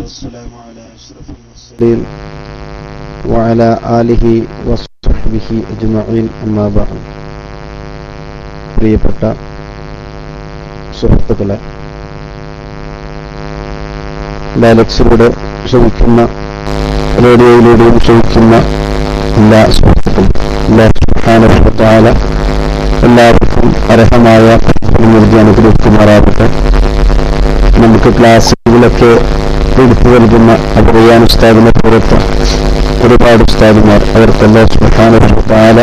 والسلام على أشرف المرسلين وعلى آله وصحبه أجمعين أما بعد. പ്രിയപ്പെട്ട സുഹൃത്തുക്കളെ, ഡയലക്സിലൂടെ ക്ഷമിക്കുന്ന, റേഡിയോയിലൂടെയും ക്ഷമിക്കുന്ന എല്ലാ സുഹൃത്തുക്കളും അല്ലാഹു സുബ്ഹാനഹു വ തആല എല്ലാവർക്കും അർഹമായ പ്രതിഫലം അനുഗ്രഹിക്കുമാറാകട്ടെ. നമുക്ക് ക്ലാസ്സുകളൊക്കെ എടുത്തു നൽകുന്ന അബ്രിയാൻ ഉസ്താദിനെ പുറത്ത് ഒരുപാട് ഉസ്താദുമാർ, അവർക്ക് അല്ലാഹു സുബ്ഹാനഹു വ തആല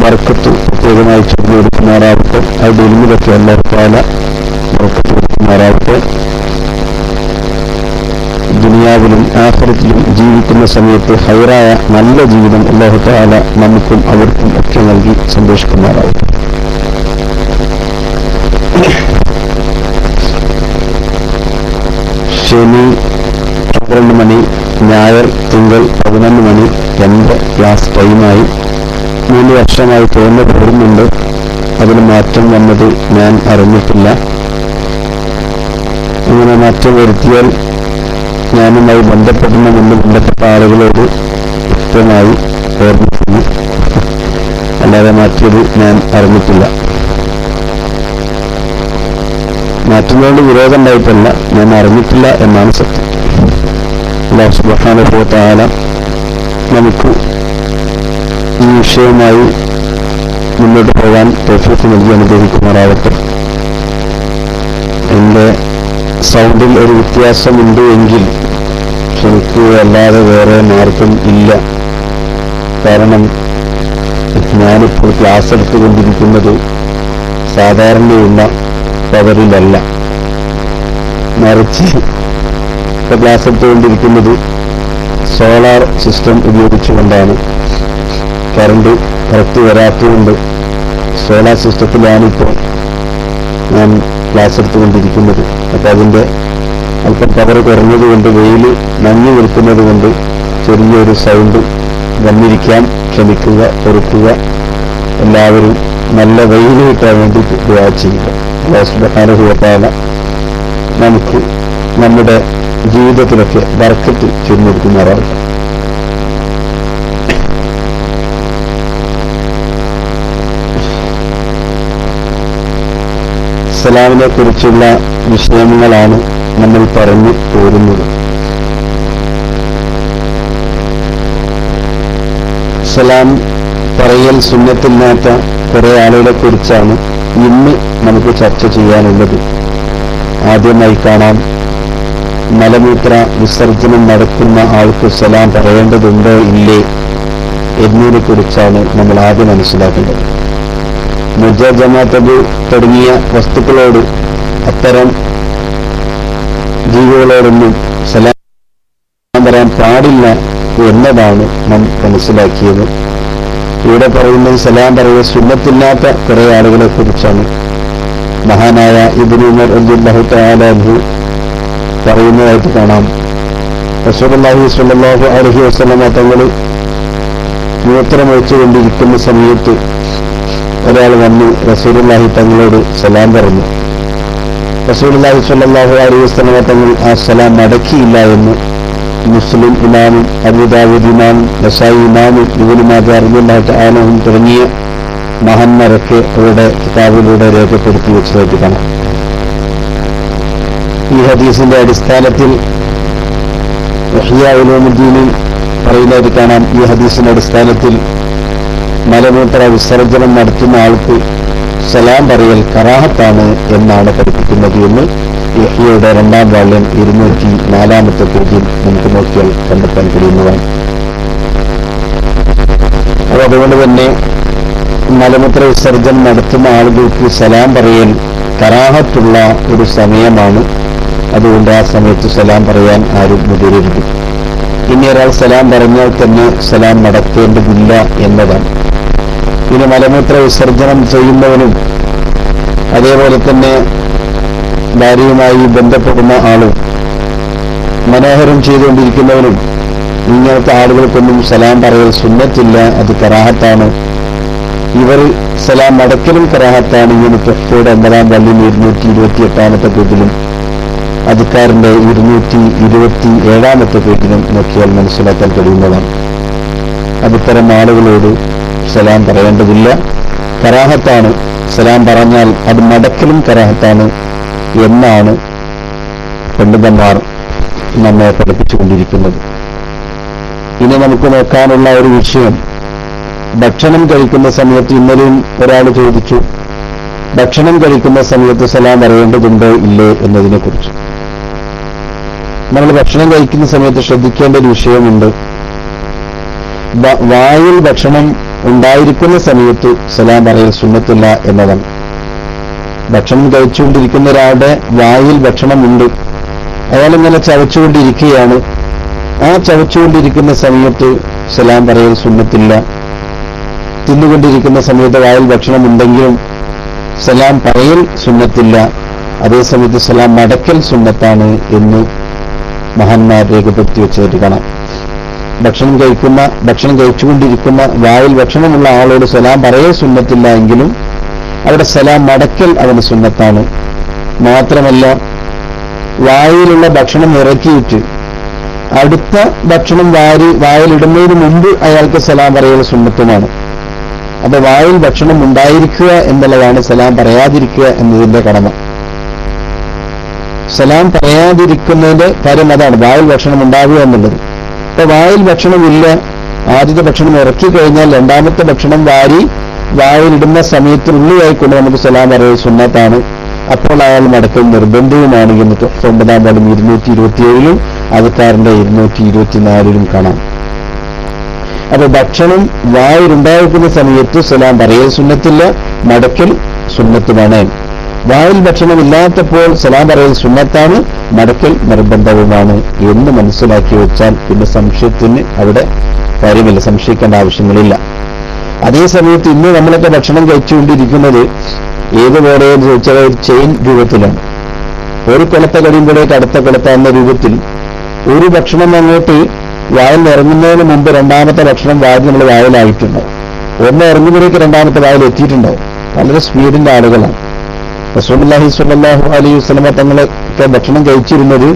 ബർക്കത്ത് പ്രത്യേകമായി ചൊല്ലി കൊടുക്കുമാറാവട്ടെ. അവരുടെ ഇൽമിലൊക്കെ അല്ലാഹു തആല ബർക്കത്ത് കൊടുക്കുമാറാവട്ടെ. ദുനിയാവിലും ആഖിറത്തിലും ജീവിക്കുന്ന സമയത്ത് ഹൈറായ നല്ല ജീവിതം അല്ലാഹു തആല നമുക്കും അവർക്കും ഒക്കെ നൽകി സന്തോഷിക്കുമാറാവട്ടെ. ശനി 12 മണി, ഞായർ തിങ്കൾ 11 മണി എൻ്റെ ക്ലാസ് ടൈമായി 3 വർഷമായി തോന്നുന്നു വരുന്നുണ്ട്. അതിന് മാറ്റം വന്നത് ഞാൻ അറിഞ്ഞിട്ടില്ല. അങ്ങനെ മാറ്റം വരുത്തിയാൽ ഞാനുമായി ബന്ധപ്പെടണമെന്ന് ബന്ധപ്പെട്ട ആളുകളോട് കൃത്യമായി ഓർമ്മിക്കുന്നു. അല്ലാതെ മാറ്റിയത് ഞാൻ അറിഞ്ഞിട്ടില്ല. മാറ്റുന്നതുകൊണ്ട് വിരോധം ഉണ്ടായിട്ടല്ല, ഞാൻ അറിഞ്ഞിട്ടില്ല എന്നാണ് സത്യം. അല്ലാഹു സുബ്ഹാനഹു വ തആല നമുക്ക് ഈ വിഷയവുമായി മുന്നോട്ട് പോകാൻ തൗഫീഖ് നൽകി അനുഗ്രഹിക്കുമാറാവട്ടെ. എൻ്റെ സൗണ്ടിൽ ഒരു വ്യത്യാസമുണ്ട് എങ്കിൽ ക്ഷമിക്കുക, അല്ലാതെ വേറെ മാർഗം ഇല്ല. കാരണം ഞാനിപ്പോൾ ക്ലാസ് എടുത്തുകൊണ്ടിരിക്കുന്നത് സാധാരണയുള്ള പവറിലല്ല, മറിച്ച് ക്ലാസ് എടുത്തുകൊണ്ടിരിക്കുന്നത് സോളാർ സിസ്റ്റം ഉപയോഗിച്ചുകൊണ്ടാണ്. കറണ്ട് കറക്റ്റ് വരാത്തതുകൊണ്ട് സോളാർ സിസ്റ്റത്തിലാണിപ്പോൾ ഞാൻ ക്ലാസ് എടുത്തുകൊണ്ടിരിക്കുന്നത്. അപ്പോൾ അതിൻ്റെ അല്പം പവർ കുറഞ്ഞതുകൊണ്ട്, വെയിൽ നഞ്ഞു നിൽക്കുന്നത് കൊണ്ട് ചെറിയൊരു സൗണ്ട് വന്നിരിക്കാൻ ക്ഷമിക്കുക, പൊറുക്കുക. എല്ലാവരും നല്ല വെയിൽ കിട്ടാൻ വേണ്ടി ദുആ ചെയ്യുക. അല്ലാഹു സുബ്ഹാനഹു വ തആല നമുക്ക് നമ്മുടെ ജീവിതത്തിലൊക്കെ ബർക്കത്ത് ചൊരിഞ്ഞെടുക്കുമാറാവട്ടെ. സലാമിനെ കുറിച്ചുള്ള വിഷയങ്ങളാണ് നമ്മൾ പറഞ്ഞു പോരുന്നത്. സലാം പറയൽ സുന്നത്തില്ലാത്ത കുറെ ആളുകളെ കുറിച്ചാണ് ഇന്ന് നമുക്ക് ചർച്ച ചെയ്യാനുള്ളത്. ആദ്യമായി കാണാം, മലമൂത്ര വിസർജനം നടക്കുന്ന ആൾക്ക് സലാം പറയേണ്ടതുണ്ടോ ഇല്ലേ എന്നതിനെ കുറിച്ചാണ് നമ്മൾ ആദ്യം മനസ്സിലാക്കേണ്ടത്. മുജാജമാത്തബ് തുടങ്ങിയ വസ്തുക്കളോട്, അത്തരം ജീവികളോടൊന്നും സലാം പറയാൻ പാടില്ല എന്നതാണ് നാം മനസ്സിലാക്കിയത്. ഇവിടെ പറയുന്നത് സലാം പറയുക സുന്നത്തില്ലാത്ത കുറെ ആളുകളെ കുറിച്ചാണ്. മഹാനായ ഇബ്നു ഉമർ റളിയല്ലാഹു തആല അൻഹു പറയുന്നതായിട്ട് കാണാം. റസൂലുള്ളാഹി സ്വല്ലല്ലാഹു അലൈഹി വസല്ലം തങ്ങൾ മൂത്രമൊഴിച്ചുകൊണ്ടിരിക്കുന്ന സമയത്ത് ഒരാൾ വന്ന് റസൂലുള്ളാഹി തങ്ങളോട് സലാം പറഞ്ഞു. റസൂലുള്ളാഹി സ്വല്ലല്ലാഹു അലൈഹി വസല്ലം തങ്ങൾ ആ സലാം മടക്കിയില്ല എന്ന് മുസ്ലിം ഇമാമും അബൂ ദാവൂദ് ഇമാമും നസായി ഇമാമും ഇബ്നു മാജാ റളിയല്ലാഹു തആല അൻഹും തുടങ്ങിയ മഹാന്മാരൊക്കെ അവരുടെ കിതാബിലൂടെ രേഖപ്പെടുത്തി വെച്ചതായിട്ട് കാണാം. ഈ ഹദീസിന്റെ അടിസ്ഥാനത്തിൽ ഇഹ്യാ ഉലൂമുദ്ദീനിൽ പറയുന്നതായിട്ട് കാണാം. ഈ ഹദീസിന്റെ അടിസ്ഥാനത്തിൽ മലമൂത്ര വിസർജനം നടത്തുന്ന ആൾക്ക് സലാം പറയൽ കറാഹത്താണ് എന്നാണ് പഠിപ്പിക്കുന്നത് എന്ന് ഇഹ്യയുടെ 2ാം വാള്യം 204-ാമത്തെ പേജിൽ നമുക്ക് നോക്കിയാൽ കണ്ടെത്താൻ കഴിയുന്നതാണ്. അപ്പോൾ അതുകൊണ്ട് തന്നെ മലമൂത്ര വിസർജനം നടത്തുന്ന ആളുകൾക്ക് സലാം പറയൽ കറാഹത്തുള്ള ഒരു സമയമാണ്. അതുകൊണ്ട് ആ സമയത്ത് സലാം പറയാൻ ആരും മുതിരരുത്. ഇനി ഒരാൾ സലാം പറഞ്ഞാൽ തന്നെ സലാം മടക്കേണ്ടതില്ല എന്നതാണ്. പിന്നെ മലമൂത്ര വിസർജനം ചെയ്യുന്നവനും അതേപോലെ തന്നെ ഭാര്യയുമായി ബന്ധപ്പെടുന്ന ആളും മനോഹരം ചെയ്തുകൊണ്ടിരിക്കുന്നവനും ഇങ്ങനത്തെ ആളുകൾക്കൊന്നും സലാം പറയൽ സുന്നത്തില്ല, അത് കറാഹത്താണ്. ഇവർ സലാം മടക്കലും കറാഹത്താണ്. ഇങ്ങനെ തൊഫയുടെ 9-ാം വാല്യം 228-ാമത്തെ പേജിലും അദ്കാറിന്റെ 227 പേജിലും നോക്കിയാൽ മനസ്സിലാക്കാൻ കഴിയുന്നതാണ്. അതിത്തരം ആളുകളോട് സലാം പറയേണ്ടതില്ല. കറാഹത്താണ്. സലാം പറഞ്ഞാൽ അത് മടക്കലും കറാഹത്താണ് എന്നാണ് പണ്ഡിതന്മാർ നമ്മെ പഠിപ്പിച്ചുകൊണ്ടിരിക്കുന്നത്. ഇനി നമുക്ക് നോക്കാനുള്ള ഒരു വിഷയം, ഭക്ഷണം കഴിക്കുന്ന സമയത്ത് ഇന്നലെയും ഒരാൾ ചോദിച്ചു, ഭക്ഷണം കഴിക്കുന്ന സമയത്ത് സലാം പറയേണ്ടതുണ്ടോ ഇല്ലേ എന്നതിനെ കുറിച്ച്. നമ്മൾ ഭക്ഷണം കഴിക്കുന്ന സമയത്ത് ശ്രദ്ധിക്കേണ്ട ഒരു വിഷയമുണ്ട്. വായിൽ ഭക്ഷണം ഉണ്ടായിരിക്കുന്ന സമയത്ത് സലാം പറയൽ സുന്നത്തില്ല എന്നതാണ്. ഭക്ഷണം കഴിച്ചുകൊണ്ടിരിക്കുന്ന ഒരാളുടെ വായിൽ ഭക്ഷണമുണ്ട്, അയാളിങ്ങനെ ചവച്ചുകൊണ്ടിരിക്കുകയാണ്. ആ ചവച്ചുകൊണ്ടിരിക്കുന്ന സമയത്ത് സലാം പറയൽ സുന്നത്തില്ല. തിന്നുകൊണ്ടിരിക്കുന്ന സമയത്ത് വായിൽ ഭക്ഷണം ഉണ്ടെങ്കിലും സലാം പറയൽ സുന്നത്തില്ല. അതേസമയത്ത് സലാം മടക്കൽ സുന്നത്താണ് എന്ന് മഹാന്മാർ രേഖപ്പെടുത്തി വെച്ചതായിട്ട് കാണാം. ഭക്ഷണം കഴിച്ചുകൊണ്ടിരിക്കുന്ന വായിൽ ഭക്ഷണമുള്ള ആളോട് സലാം പറയൽ സുന്നത്തില്ല എങ്കിലും അവിടെ സലാം മടക്കൽ അവന് സുന്നത്താണ്. മാത്രമല്ല, വായിലുള്ള ഭക്ഷണം ഇറക്കിയിട്ട് അടുത്ത ഭക്ഷണം വായിലിടുന്നതിന് മുമ്പ് അയാൾക്ക് സലാം പറയൽ സുന്നത്തുമാണ്. അപ്പൊ വായിൽ ഭക്ഷണം ഉണ്ടായിരിക്കുക എന്നുള്ളതാണ് സലാം പറയാതിരിക്കുക എന്നതിന്റെ കടമ. സലാം പറയാതിരിക്കുന്നതിന്റെ കാര്യം അതാണ്, വായിൽ ഭക്ഷണം ഉണ്ടാവുക എന്നുള്ളത്. അപ്പൊ വായിൽ ഭക്ഷണമില്ല, ആദ്യത്തെ ഭക്ഷണം ഇറക്കി കഴിഞ്ഞാൽ രണ്ടാമത്തെ ഭക്ഷണം വായിലിടുന്ന സമയത്തിനുള്ളിലായിക്കൊണ്ട് നമുക്ക് സലാം പറയൽ സുന്നത്താണ്. അപ്പോൾ അയാൾ മടക്കൽ നിർബന്ധവുമാണ് എന്ന് 9-ാം പാഠം 227-ലും അദ്കാറിന്റെ 224-ലും കാണാം. അപ്പൊ ഭക്ഷണം വായിലുണ്ടായിരിക്കുന്ന സമയത്ത് സലാം പറയൽ സുന്നത്തില്ല, മടക്കൽ സുന്നത്തുമാണ്. വായിൽ ഭക്ഷണം ഇല്ലാത്തപ്പോൾ സലാം പറയൽ സുന്നത്താണ്, മടക്കൽ നിർബന്ധവുമാണ് എന്ന് മനസ്സിലാക്കി വെച്ചാൽ പിന്നെ സംശയത്തിന് അവിടെ കാര്യമില്ല, സംശയിക്കേണ്ട ആവശ്യങ്ങളില്ല. അതേസമയത്ത് ഇന്ന് നമ്മളൊക്കെ ഭക്ഷണം കഴിച്ചുകൊണ്ടിരിക്കുന്നത് ഏതുപോലെയെന്ന് ചോദിച്ചാൽ ഒരു ചെയിൻ രൂപത്തിലാണ്. ഒരു കൊലത്ത കഴിയുമ്പോഴേക്ക് അടുത്ത കൊലത്ത എന്ന രൂപത്തിൽ ഒരു ഭക്ഷണം അങ്ങോട്ട് വായിൽ ഇറങ്ങുന്നതിന് മുമ്പ് രണ്ടാമത്തെ ഭക്ഷണം നമ്മൾ വായിലായിട്ടുണ്ടാവും. ഒന്ന് ഇറങ്ങുമ്പോഴേക്ക് രണ്ടാമത്തെ വായിൽ എത്തിയിട്ടുണ്ടാവും. വളരെ സ്പീഡിന്റെ ആളുകളാണ്. റസൂലുള്ളാഹി സ്വല്ലല്ലാഹു അലൈഹി വസല്ലമ തങ്ങളൊക്കെ ഭക്ഷണം കഴിച്ചിരുന്നത്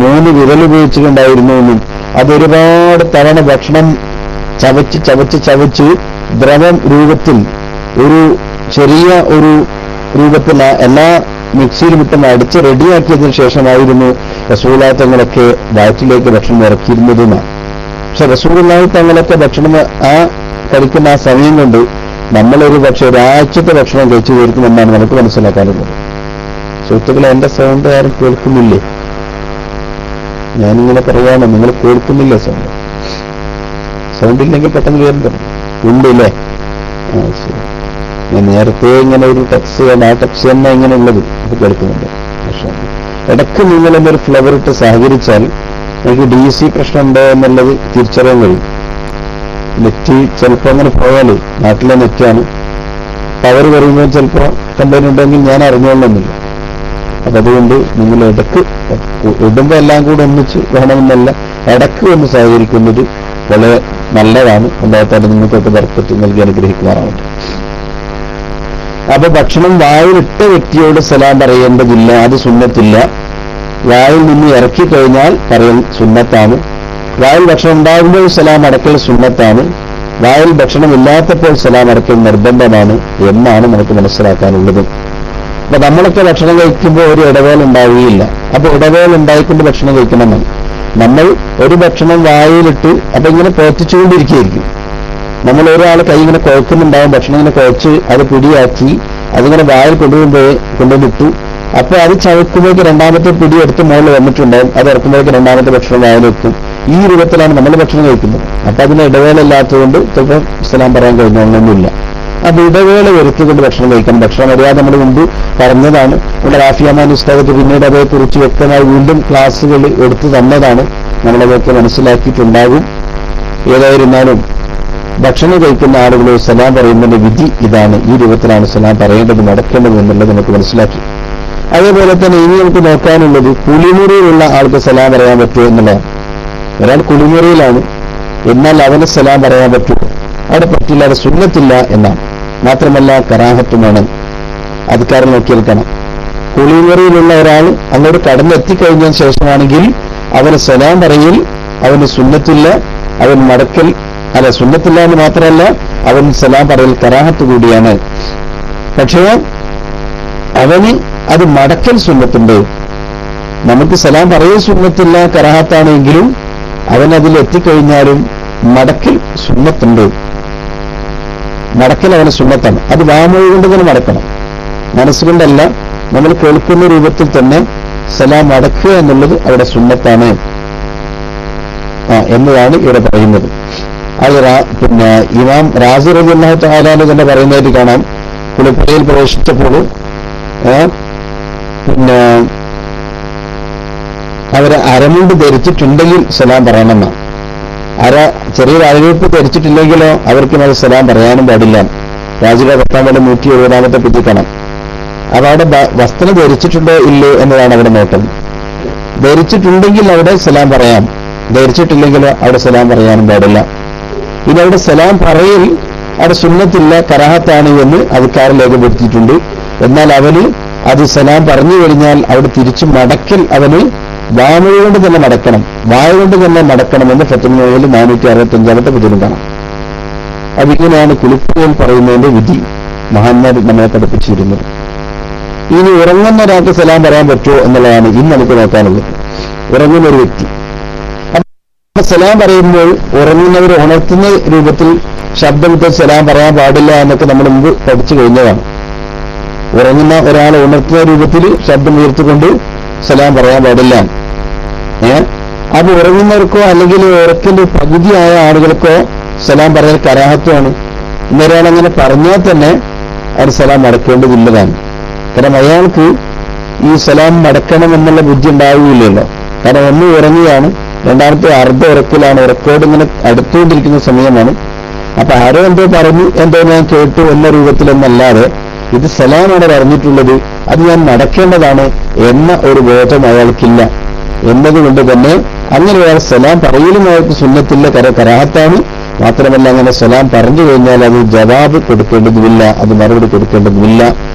3 വിരൽ ഉപയോഗിച്ചിട്ടുണ്ടായിരുന്നു എന്നും അതൊരുപാട് തവണ ഭക്ഷണം ചവച്ച് ദ്രവം രൂപത്തിൽ ഒരു ചെറിയ ഒരു രൂപത്തിൽ എല്ലാ മിക്സിയിലും ഇട്ടും അടിച്ച് റെഡിയാക്കിയതിനു ശേഷമായിരുന്നു റസൂലുള്ളാഹി തങ്ങളൊക്കെ വയറ്റിലേക്ക് ഭക്ഷണം ഇറക്കിയിരുന്നതെന്നാണ്. പക്ഷെ റസൂലുള്ളാഹി തങ്ങളൊക്കെ ഭക്ഷണം കഴിക്കുന്ന ആ സമയം കൊണ്ട് നമ്മളൊരു പക്ഷെ ഒരാഴ്ചത്തെ ഭക്ഷണം കഴിച്ചു തീർക്കുമെന്നാണ് നമുക്ക് മനസ്സിലാക്കാറുള്ളത്. സുഹൃത്തുക്കളെ, എന്റെ സൗണ്ട് ആരും കേൾക്കുന്നില്ലേ? ഞാനിങ്ങനെ പറയാമോ, നിങ്ങൾ കേൾക്കുന്നില്ലേ? സൗണ്ട് ഇല്ലെങ്കിൽ പെട്ടെന്ന് കേൾക്കണം. ഉണ്ടല്ലേ? ശരി. ഞാൻ നേരത്തെ ഇങ്ങനെ ഒരു ടെക്സ് ആ ടെക്സ് തന്നെ ഇങ്ങനെ ഉള്ളത് അത് കേൾക്കുന്നുണ്ട്. പക്ഷേ ഇടയ്ക്ക് നിങ്ങൾ എന്തൊരു ഫ്ലവർ ഇട്ട് സഹകരിച്ചാൽ എനിക്ക് DC പ്രശ്നമുണ്ടോ എന്നുള്ളത് തിരിച്ചറിയാൻ കഴിയും. നെറ്റ് ചിലപ്പോൾ അങ്ങനെ പോയാൽ നാട്ടിലെ നെറ്റാണ്, പവർ പറയുമ്പോൾ ചിലപ്പോൾ കംപ്ലൈന്റ് ഉണ്ടെങ്കിൽ ഞാൻ അറിഞ്ഞോളണമെന്നില്ല. അപ്പൊ അതുകൊണ്ട് നിങ്ങൾ ഇടയ്ക്ക് ഇടുമ്പോൾ എല്ലാം കൂടെ ഒന്നിച്ച് വേണമെന്നല്ല, ഇടയ്ക്ക് ഒന്ന് സഹകരിക്കുന്നത് വളരെ നല്ലതാണ്. ഉണ്ടാകത്താൽ നിങ്ങൾക്കൊക്കെ ബർക്കത്ത് നൽകി അനുഗ്രഹിക്കുമാറാവട്ടെ. അപ്പൊ ഭക്ഷണം വായിലിട്ട വ്യക്തിയോട് സലാം പറയേണ്ടതില്ല, അത് സുന്നത്തില്ല. വായിൽ നിന്ന് ഇറക്കി കഴിഞ്ഞാൽ പറയൽ സുന്നത്താണ്. വായിൽ ഭക്ഷണം ഉണ്ടാകുമ്പോൾ സലാം അടക്കൽ സുന്നത്താണ്. വായിൽ ഭക്ഷണം ഇല്ലാത്തപ്പോൾ സലാം അടക്കൽ നിർബന്ധമാണ് എന്നാണ് നമുക്ക് മനസ്സിലാക്കാനുള്ളത്. അപ്പൊ നമ്മളൊക്കെ ഭക്ഷണം കഴിക്കുമ്പോൾ ഒരു ഇടവേള ഉണ്ടാവുകയില്ല. അപ്പൊ ഇടവേള ഉണ്ടായിക്കൊണ്ട് ഭക്ഷണം കഴിക്കണമെന്നാണ്. നമ്മൾ ഒരു ഭക്ഷണം വായിലിട്ട് അപ്പൊ ഇങ്ങനെ പ്രവർത്തിച്ചുകൊണ്ടിരിക്കുകയായിരിക്കും. നമ്മൾ ഒരാൾ കൈ ഇങ്ങനെ കുഴക്കുന്നുണ്ടാവും, ഭക്ഷണം ഇങ്ങനെ കുഴച്ച് അത് പിടിയാക്കി അതിങ്ങനെ വായിൽ കൊണ്ടുവന്നിട്ടു. അപ്പൊ അത് ചവക്കുമ്പോഴേക്ക് രണ്ടാമത്തെ പിടി എടുത്ത് മുകളിൽ വന്നിട്ടുണ്ടാവും. അത് ഇറക്കുമ്പോഴേക്ക് രണ്ടാമത്തെ ഭക്ഷണം വായിലെത്തും. ഈ രൂപത്തിലാണ് നമ്മൾ ഭക്ഷണം കഴിക്കുന്നത്. അപ്പൊ അതിന് ഇടവേള ഇല്ലാത്തതുകൊണ്ട് ചിലപ്പോൾ സലാം പറയാൻ കഴിഞ്ഞൊന്നുമില്ല. അപ്പൊ ഇടവേള വരുത്തിക്കൊണ്ട് ഭക്ഷണം കഴിക്കണം. ഭക്ഷണം അറിയാതെ നമ്മൾ മുമ്പ് പറഞ്ഞതാണ്. നമ്മുടെ റാഫിയമാൻ പുസ്തകത്തിൽ പിന്നീട് അതേക്കുറിച്ച് വ്യക്തമായി വീണ്ടും ക്ലാസ്സുകൾ എടുത്തു തന്നതാണ്. നമ്മളതൊക്കെ മനസ്സിലാക്കിയിട്ടുണ്ടാകും. ഏതായിരുന്നാലും ഭക്ഷണം കഴിക്കുന്ന ആളുകൾ സലാം പറയുന്നതിന്റെ വിധി ഇതാണ്. ഈ രൂപത്തിലാണ് സലാം പറയേണ്ടത്, നടക്കേണ്ടത് എന്നുള്ളത് നമുക്ക് മനസ്സിലാക്കി. അതേപോലെ തന്നെ ഇനി നമുക്ക് നോക്കാനുള്ളത് കുളിമുറിയിലുള്ള ആൾക്ക് സലാം പറയാൻ പറ്റുമോ എന്നുള്ളതാണ്. ഒരാൾ കുളിമുറിയിലാണ്, എന്നാൽ അവന് സലാം പറയാൻ പറ്റുമോ? അവിടെ പറ്റില്ല, അത് സുന്നത്തില്ല എന്നാണ്. മാത്രമല്ല കറാഹത്തുമാണ്. അദ്കാർ നോക്കിയെടുക്കണം. കുളിമുറിയിലുള്ള ഒരാൾ അങ്ങോട്ട് കടന്നെത്തിക്കഴിഞ്ഞ ശേഷമാണെങ്കിൽ അവന് സലാം പറയിൽ അവന് സുന്നത്തില്ല, അവൻ മടക്കൽ സുന്നത്തില്ല എന്ന് മാത്രമല്ല അവൻ സലാം പറയൽ കറാഹത്ത് കൂടിയാണ്. പക്ഷേ അവന് അത് മടക്കൽ സുന്നത്തുണ്ട്. നമുക്ക് സലാം പറയൽ സുന്നത്തില്ല, കറാഹത്താണെങ്കിലും അവൻ അതിൽ എത്തിക്കഴിഞ്ഞാലും മടക്കൽ സുന്നത്തുണ്ട്. മടക്കൽ അവന് സുന്നത്താണ്. അത് വാമൊഴി കൊണ്ട് തന്നെ മടക്കണം, മനസ്സുകൊണ്ടല്ല. നമ്മൾ കേൾക്കുന്ന രൂപത്തിൽ തന്നെ സലാം മടക്കുക എന്നുള്ളത് അവിടെ സുന്നത്താണ് എന്നതാണ് ഇവിടെ പറയുന്നത്. അത് പിന്നെ ഇമാം റാസി റളിയല്ലാഹു തആല തന്നെ പറയുന്നതായിട്ട് കാണാം. കുളിപ്പുരയിൽ പ്രവേശിച്ചപ്പോൾ പിന്നെ അവരെ അരമുണ്ട് ധരിച്ചിട്ടുണ്ടെങ്കിൽ സലാം പറയണമെന്നാണ്. ചെറിയൊരു അരവെപ്പ് ധരിച്ചിട്ടില്ലെങ്കിലോ അവർക്കും അത് സലാം പറയാനും പാടില്ല. റാസിയുടെ 10-ാമത്തെ 170-ാമത്തെ പേജിൽ കാണാം. അപ്പൊ അവിടെ വസ്ത്രം ധരിച്ചിട്ടുണ്ടോ ഇല്ലേ എന്നതാണ് അവിടെ നോട്ടം. ധരിച്ചിട്ടുണ്ടെങ്കിൽ അവിടെ സലാം പറയാം, ധരിച്ചിട്ടില്ലെങ്കിലോ അവിടെ സലാം പറയാനും പാടില്ല. ഇനി അവിടെ സലാം പറയൽ അവിടെ സുന്നത്തില്ല, കറാഹത്താണ് എന്ന് അധികാരം രേഖപ്പെടുത്തിയിട്ടുണ്ട്. എന്നാൽ അവന് അത് സലാം പറഞ്ഞു കഴിഞ്ഞാൽ അവിടെ തിരിച്ചു മടക്കൽ അവന് വാമൊഴി കൊണ്ട് തന്നെ മടക്കണം, വായ കൊണ്ട് തന്നെ മടക്കണമെന്ന് ഫത്വൽ 465-ാമത്തെ പേജിലും കാണാം. അപ്പൊ ഇങ്ങനെയാണ് കുളിപ്പുരയിൽ പറയുന്നതിന്റെ വിധി മഹാന്മാർ നമ്മളെ പഠിപ്പിച്ചിരുന്നത്. ഇനി ഉറങ്ങുന്ന ഒരാൾക്ക് സലാം പറയാൻ പറ്റുമോ എന്നുള്ളതാണ് ഇന്ന് നമുക്ക് നോക്കാനുള്ളത്. ഉറങ്ങുന്ന ഒരു വ്യക്തി സലാം പറയുമ്പോൾ ഉറങ്ങുന്നവർ ഉണർത്തുന്ന രൂപത്തിൽ ശബ്ദമിട്ട് സലാം പറയാൻ പാടില്ല എന്നൊക്കെ നമ്മൾ മുമ്പ് പഠിച്ചു കഴിഞ്ഞതാണ്. ഉറങ്ങുന്ന ഒരാളെ ഉണർത്തുന്ന രൂപത്തിൽ ശബ്ദം ഉയർത്തിക്കൊണ്ട് സലാം പറയാൻ പാടില്ല. അത് ഉറങ്ങുന്നവർക്കോ അല്ലെങ്കിൽ ഉറക്കിന്റെ പകുതിയായ ആളുകൾക്കോ സലാം പറയാൻ കറാഹത്വമാണ്. ഇന്നൊരാളങ്ങനെ പറഞ്ഞാൽ തന്നെ അത് സലാം മടക്കേണ്ടതില്ലതാണ്. കാരണം അയാൾക്ക് ഈ സലാം മടക്കണം എന്നുള്ള ബുദ്ധി ഉണ്ടാവുകയില്ലല്ലോ. കാരണം ഒന്ന് ഉറങ്ങിയാണ്, രണ്ടാമത്തെ അർദ്ധ ഉറക്കിലാണ്, ഉറക്കോട് ഇങ്ങനെ അടുത്തുകൊണ്ടിരിക്കുന്ന സമയമാണ്. അപ്പൊ ആരോ എന്തോ പറഞ്ഞു, എന്തോ ഞാൻ കേട്ടു എന്ന രൂപത്തിലൊന്നല്ലാതെ ഇത് സലാമാണ് പറഞ്ഞിട്ടുള്ളത്, അത് ഞാൻ മടക്കേണ്ടതാണ് എന്ന ഒരു ബോധം അയാൾക്കില്ല. എന്നതുകൊണ്ട് തന്നെ അങ്ങനെ അയാൾ സലാം പറയലും അയാൾക്ക് സുന്നത്തില്ല, കറാഹത്താണ്. മാത്രമല്ല അങ്ങനെ സലാം പറഞ്ഞു കഴിഞ്ഞാൽ അത് ജവാബ് കൊടുക്കേണ്ടതുമില്ല, അത് മറുപടി കൊടുക്കേണ്ടതുമില്ല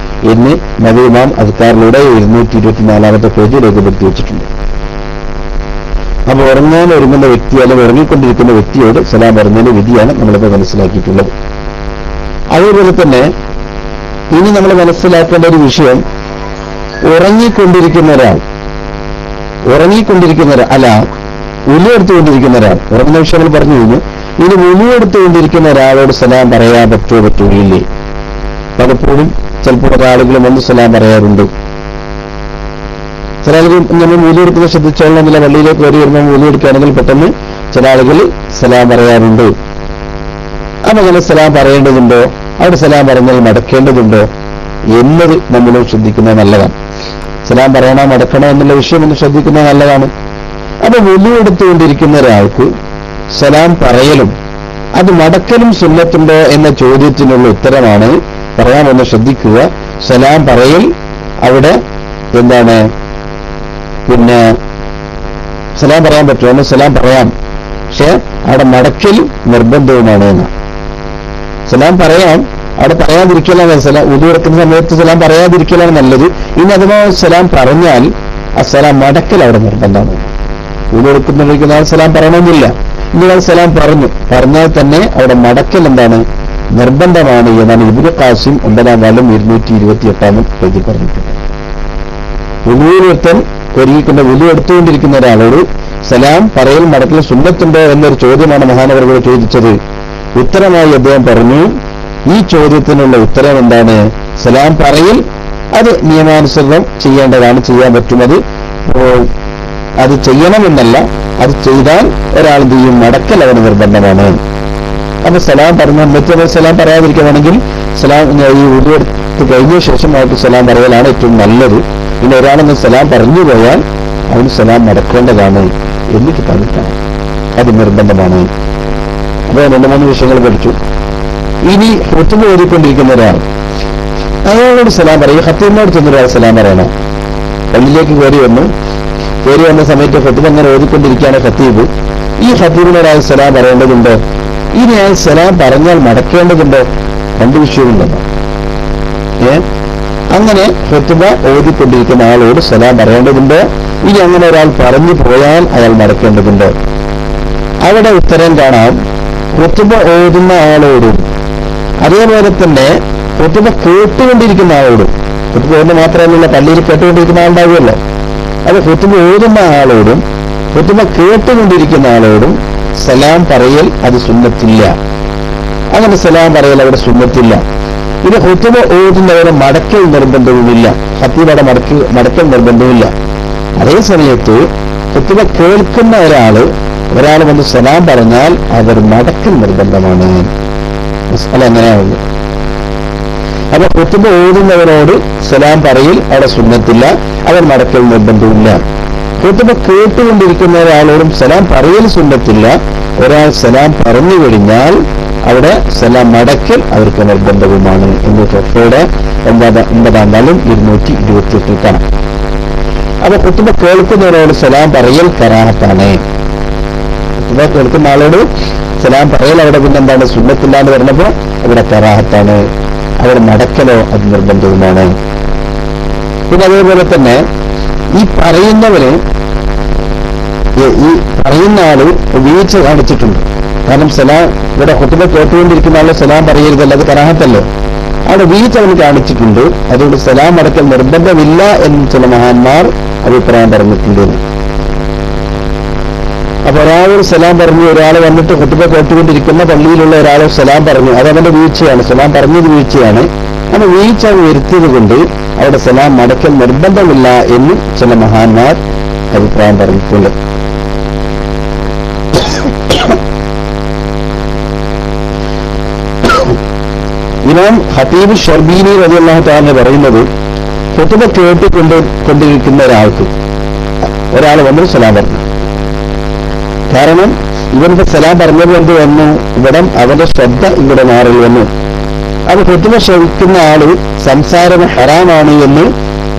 എന്ന് നബി ഇമാം അദ്കാറിലൂടെ 224-ാമത്തെ പേജ് രേഖപ്പെടുത്തി വെച്ചിട്ടുണ്ട്. അപ്പൊ ഉറങ്ങാൻ ഒരുങ്ങുന്ന വ്യക്തി അല്ലെങ്കിൽ ഉറങ്ങിക്കൊണ്ടിരിക്കുന്ന വ്യക്തിയോട് സലാം പറഞ്ഞതിന്റെ വിധിയാണ് നമ്മളിപ്പോൾ മനസ്സിലാക്കിയിട്ടുള്ളത്. അതേപോലെ തന്നെ ഇനി നമ്മൾ മനസ്സിലാക്കേണ്ട ഒരു വിഷയം, ഉറങ്ങിക്കൊണ്ടിരിക്കുന്ന ഒരാൾ ഉലിയെടുത്തുകൊണ്ടിരിക്കുന്ന ഒരാൾ, ഉറങ്ങുന്ന വിഷയം നമ്മൾ പറഞ്ഞു കഴിഞ്ഞു. ഇനി ഉലിയെടുത്തുകൊണ്ടിരിക്കുന്ന ഒരാളോട് സലാം പറയാൻ പറ്റുകയില്ലേ? പലപ്പോഴും ചിലപ്പോൾ ഒരാളുകളും ഒന്ന് സലാം പറയാറുണ്ട്. ചില ആളുകൾ നമ്മൾ മൂലിയെടുക്കുന്നത് ശ്രദ്ധിച്ചോളണമെന്നില്ല. പള്ളിയിലേക്ക് കയറി വരുമ്പോൾ മൂലിയെടുക്കുകയാണെങ്കിൽ പെട്ടെന്ന് ചില ആളുകൾ സലാം പറയാറുണ്ട്. അപ്പൊ അങ്ങനെ സലാം പറയേണ്ടതുണ്ടോ, അവിടെ സലാം പറഞ്ഞാൽ മടക്കേണ്ടതുണ്ടോ എന്നത് നമ്മൾ ശ്രദ്ധിക്കുന്നത് നല്ലതാണ്. സലാം പറയണോ മടക്കണോ എന്നുള്ള വിഷയം ഒന്ന് ശ്രദ്ധിക്കുന്നത് നല്ലതാണ്. അപ്പൊ മൂലിയെടുത്തുകൊണ്ടിരിക്കുന്ന ഒരാൾക്ക് സലാം പറയലും അത് മടക്കലും സുന്നത്തുണ്ടോ എന്ന ചോദ്യത്തിനുള്ള ഉത്തരമാണ് പറയാമെന്ന് ശ്രദ്ധിക്കുക. സലാം പറയൽ അവിടെ എന്താണ്, പിന്നെ സലാം പറയാൻ പറ്റുമോ? സലാം പറയാം, പക്ഷെ അവിടെ മടക്കൽ നിർബന്ധവുമാണ് എന്ന്. സലാം പറയാം, അവിടെ പറയാതിരിക്കലാണ് ഉദു എടുക്കുന്ന സമയത്ത് സലാം പറയാതിരിക്കലാണ് നല്ലത്. ഇനി അഥവാ സലാം പറഞ്ഞാൽ ആ സലാം മടക്കൽ അവിടെ നിർബന്ധമാണ്. ഉദു എടുക്കുന്നിരിക്കുന്ന ആൾ സലാം പറയണമെന്നില്ല. ഇനി ആൾ സലാം പറഞ്ഞാൽ തന്നെ അവിടെ മടക്കൽ എന്താണ്, നിർബന്ധമാണ് എന്നാണ് ഇബ്നു ഖാസിം 9-ാം വാള്യം 228-ാമത്തെ പേജിൽ പറഞ്ഞിട്ടുണ്ട്. ഉദുവിനൊരുത്തൻ ഒരുങ്ങിക്കൊണ്ട് ഉദു എടുത്തുകൊണ്ടിരിക്കുന്ന ഒരാളോട് സലാം പറയൽ മടക്കൽ സുന്നത്തുണ്ടോ എന്നൊരു ചോദ്യമാണ് മഹാനവറുകൾ ചോദിച്ചത്. ഉത്തരമായി അദ്ദേഹം പറഞ്ഞു, ഈ ചോദ്യത്തിനുള്ള ഉത്തരം എന്താണ്? സലാം പറയൽ അത് നിയമാനുസൃതം ചെയ്യേണ്ടതാണ്, ചെയ്യാൻ പറ്റുന്നത്. അത് ചെയ്യണമെന്നല്ല, അത് ചെയ്താൽ ഒരാൾ ചെയ്യും, മടക്കൽ അവന് നിർബന്ധമാണ്. അപ്പൊ സലാം പറഞ്ഞ മറ്റേ സലാം പറയാതിരിക്കുകയാണെങ്കിൽ സലാം ഈ ഉദു എടുത്ത് കഴിഞ്ഞ ശേഷം അവർക്ക് സലാം പറയലാണ് ഏറ്റവും നല്ലത്. പിന്നെ ഒരാളെന്ന് സലാം പറഞ്ഞു പോയാൽ അവന് സലാം മടക്കേണ്ടതാണ് എന്ന് കിട്ടാനിട്ടാണ്, അത് നിർബന്ധമാണ്. അപ്പൊ 2-3 വിഷയങ്ങൾ പഠിച്ചു. ഇനി ഹുതുബ ഓതിക്കൊണ്ടിരിക്കുന്ന ഒരാൾ, അയാളോട് സലാം പറയും. ഖത്തീബിനോട് ചെന്നൊരാൾ സലാം പറയണം. പള്ളിയിലേക്ക് കയറി വന്ന സമയത്ത് ഹുതുബ അങ്ങനെ ഓതിക്കൊണ്ടിരിക്കുകയാണ് ഖത്തീബ്. ഈ ഖത്തീബിനോട് അയാൾ സലാം പറയേണ്ടതുണ്ടോ? ഇനി അയാൾ സലാം പറഞ്ഞാൽ മടക്കേണ്ടതുണ്ടോ? 2 വിഷയമുണ്ടല്ലോ. അങ്ങനെ ഖുത്ബ ഓതിക്കൊണ്ടിരിക്കുന്ന ആളോട് സലാം പറയേണ്ടതുണ്ട്. ഇനി അങ്ങനെ ഒരാൾ പറഞ്ഞു പോയാൽ അയാൾ മടക്കേണ്ടതുണ്ട്. അവിടെ ഉത്തരം കാണാം. ഖുത്ബ ഓതുന്ന ആളോടും അതേപോലെ തന്നെ ഖുത്ബ കേട്ടുകൊണ്ടിരിക്കുന്ന ആളോടും, ഖുത്ബ ഓതുന്ന മാത്രമല്ല പള്ളിയിൽ കേട്ടുകൊണ്ടിരിക്കുന്ന ആളുണ്ടാവുമല്ലോ, അത് ഖുത്ബ ഓതുന്ന ആളോടും ഖുത്ബ കേട്ടുകൊണ്ടിരിക്കുന്ന ആളോടും സലാം പറയൽ അത് സുന്നത്തില്ല. അങ്ങനെ സലാം പറയൽ അവിടെ സുന്നത്തില്ല. ഇത് ഖുത്ബ ഓതുന്നവരെ മടക്കൽ നിർബന്ധവുമില്ല, ഖത്തീബയുടെ മടക്കൽ നിർബന്ധവുമില്ല. അതേ സമയത്ത് ഖുത്ബ കേൾക്കുന്ന ഒരാൾ വന്ന് സലാം പറഞ്ഞാൽ അവർ മടക്കൽ നിർബന്ധമാണ്. മസ്അല അങ്ങനെയാവുന്നു. അപ്പൊ ഖുത്ബ ഓതുന്നവരോട് സലാം പറയൽ അവിടെ സുന്നത്തില്ല, അവർ മടക്കൽ നിർബന്ധവുമില്ല. ഖുത്ബ കേട്ടുകൊണ്ടിരിക്കുന്ന ഒരാളോടും സലാം പറയൽ സുന്നത്തില്ല. ഒരാൾ സലാം പറഞ്ഞു കഴിഞ്ഞാൽ അവിടെ സലാം മടക്കൽ അവർക്ക് നിർബന്ധവുമാണ് എന്ന് തൊഫയുടെ 9-ാം താളും 228 കാണാം. അപ്പൊ ഖുത്ബ കേൾക്കുന്നവരോട് സലാം പറയൽ കറാഹത്താണ്. ഖുത്ബ കേൾക്കുന്ന ആളോട് സലാം പറയൽ അവിടെ പിന്നെന്താണ് സുന്നത്തില്ലാന്ന് പറഞ്ഞപ്പോ അവിടെ കറാഹത്താണ്. അവിടെ മടക്കലോ അത് നിർബന്ധവുമാണ്. പിന്നെ അതേപോലെ തന്നെ ഈ പറയുന്ന ആള് വീഴ്ച കാണിച്ചിട്ടുണ്ട്. കാരണം സലാം ഇവിടെ ഖുത്ബ കേട്ടുകൊണ്ടിരിക്കുന്ന ആളെ സലാം പറയരുതല്ല, അത് കറാഹത്തല്ലേ. അവിടെ വീഴ്ച അവന് കാണിച്ചിട്ടുണ്ട്. അതുകൊണ്ട് സലാം മടക്കൽ നിർബന്ധമില്ല എന്ന് ചില മഹാന്മാർ അഭിപ്രായം പറഞ്ഞിട്ടുണ്ട്. അപ്പൊ ഒരാളോട് സലാം പറഞ്ഞു, ഒരാൾ വന്നിട്ട് ഖുത്ബ കേട്ടുകൊണ്ടിരിക്കുന്ന പള്ളിയിലുള്ള ഒരാളെ സലാം പറഞ്ഞു, അത് അവന്റെ വീഴ്ചയാണ്, സലാം പറഞ്ഞത് വീഴ്ചയാണ്. അങ്ങനെ വീഴ്ച വരുത്തിയത് കൊണ്ട് അവിടെ സലാം മടക്കൽ നിർബന്ധമില്ല എന്ന് ചില മഹാന്മാർ അഭിപ്രായം പറഞ്ഞിട്ടുണ്ട്. ഇമാം ഖതീബ് ഷർബീനി റളിയല്ലാഹു തആല പറയുന്നത്, ഖുത്ബ കേട്ടുകൊണ്ടിരിക്കുന്ന ഒരാൾ വന്ന് സലാം പറഞ്ഞു. കാരണം ഇവന്റെ സലാം പറഞ്ഞത് കൊണ്ട് വന്നു ഇവിടെ അവന്റെ ശ്രദ്ധ ഇവിടെ മാറി വന്നു. അത് ഖുത്ബ ശ്രവിക്കുന്ന ആള് സംസാരം ഹറാമാണ് എന്ന്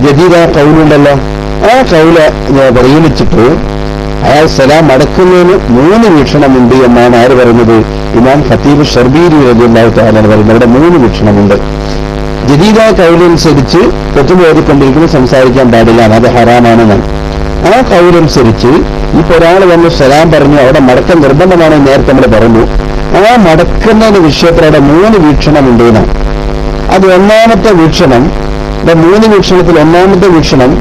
ജദീദ കൗലുണ്ടല്ലോ, ആ കൗല പരിഗണിച്ചിട്ട് അയാൾ സലാം മടക്കുന്നതിന് 3 വീക്ഷണമുണ്ട് എന്നാണ് ആര് പറയുന്നത്? ഇമാം ഖതീബ് ഷർബീനി റളിയല്ലാഹു തആല പറയുന്നത്. അവിടെ 3 വീക്ഷണമുണ്ട്. ജദീദ കൗലനുസരിച്ച് ഖുത്ബ ഓതിക്കൊണ്ടിരിക്കുമ്പോൾ സംസാരിക്കാൻ പാടില്ല, അത് ഹറാമാണെന്നാണ്. ആ കൗലനുസരിച്ച് ഇപ്പൊ ഒരാൾ വന്ന് സലാം പറഞ്ഞു, അവിടെ മടക്കം നിർബന്ധമാണെന്ന് നേരത്തെ നമ്മൾ പറഞ്ഞു. ആ മടക്കുന്ന വിഷയത്തിൽ അവിടെ 3 വീക്ഷണമുണ്ട് എന്നാണ്. അത് ഒന്നാമത്തെ വീക്ഷണം, 3 വീക്ഷണത്തിൽ ഒന്നാമത്തെ വീക്ഷണം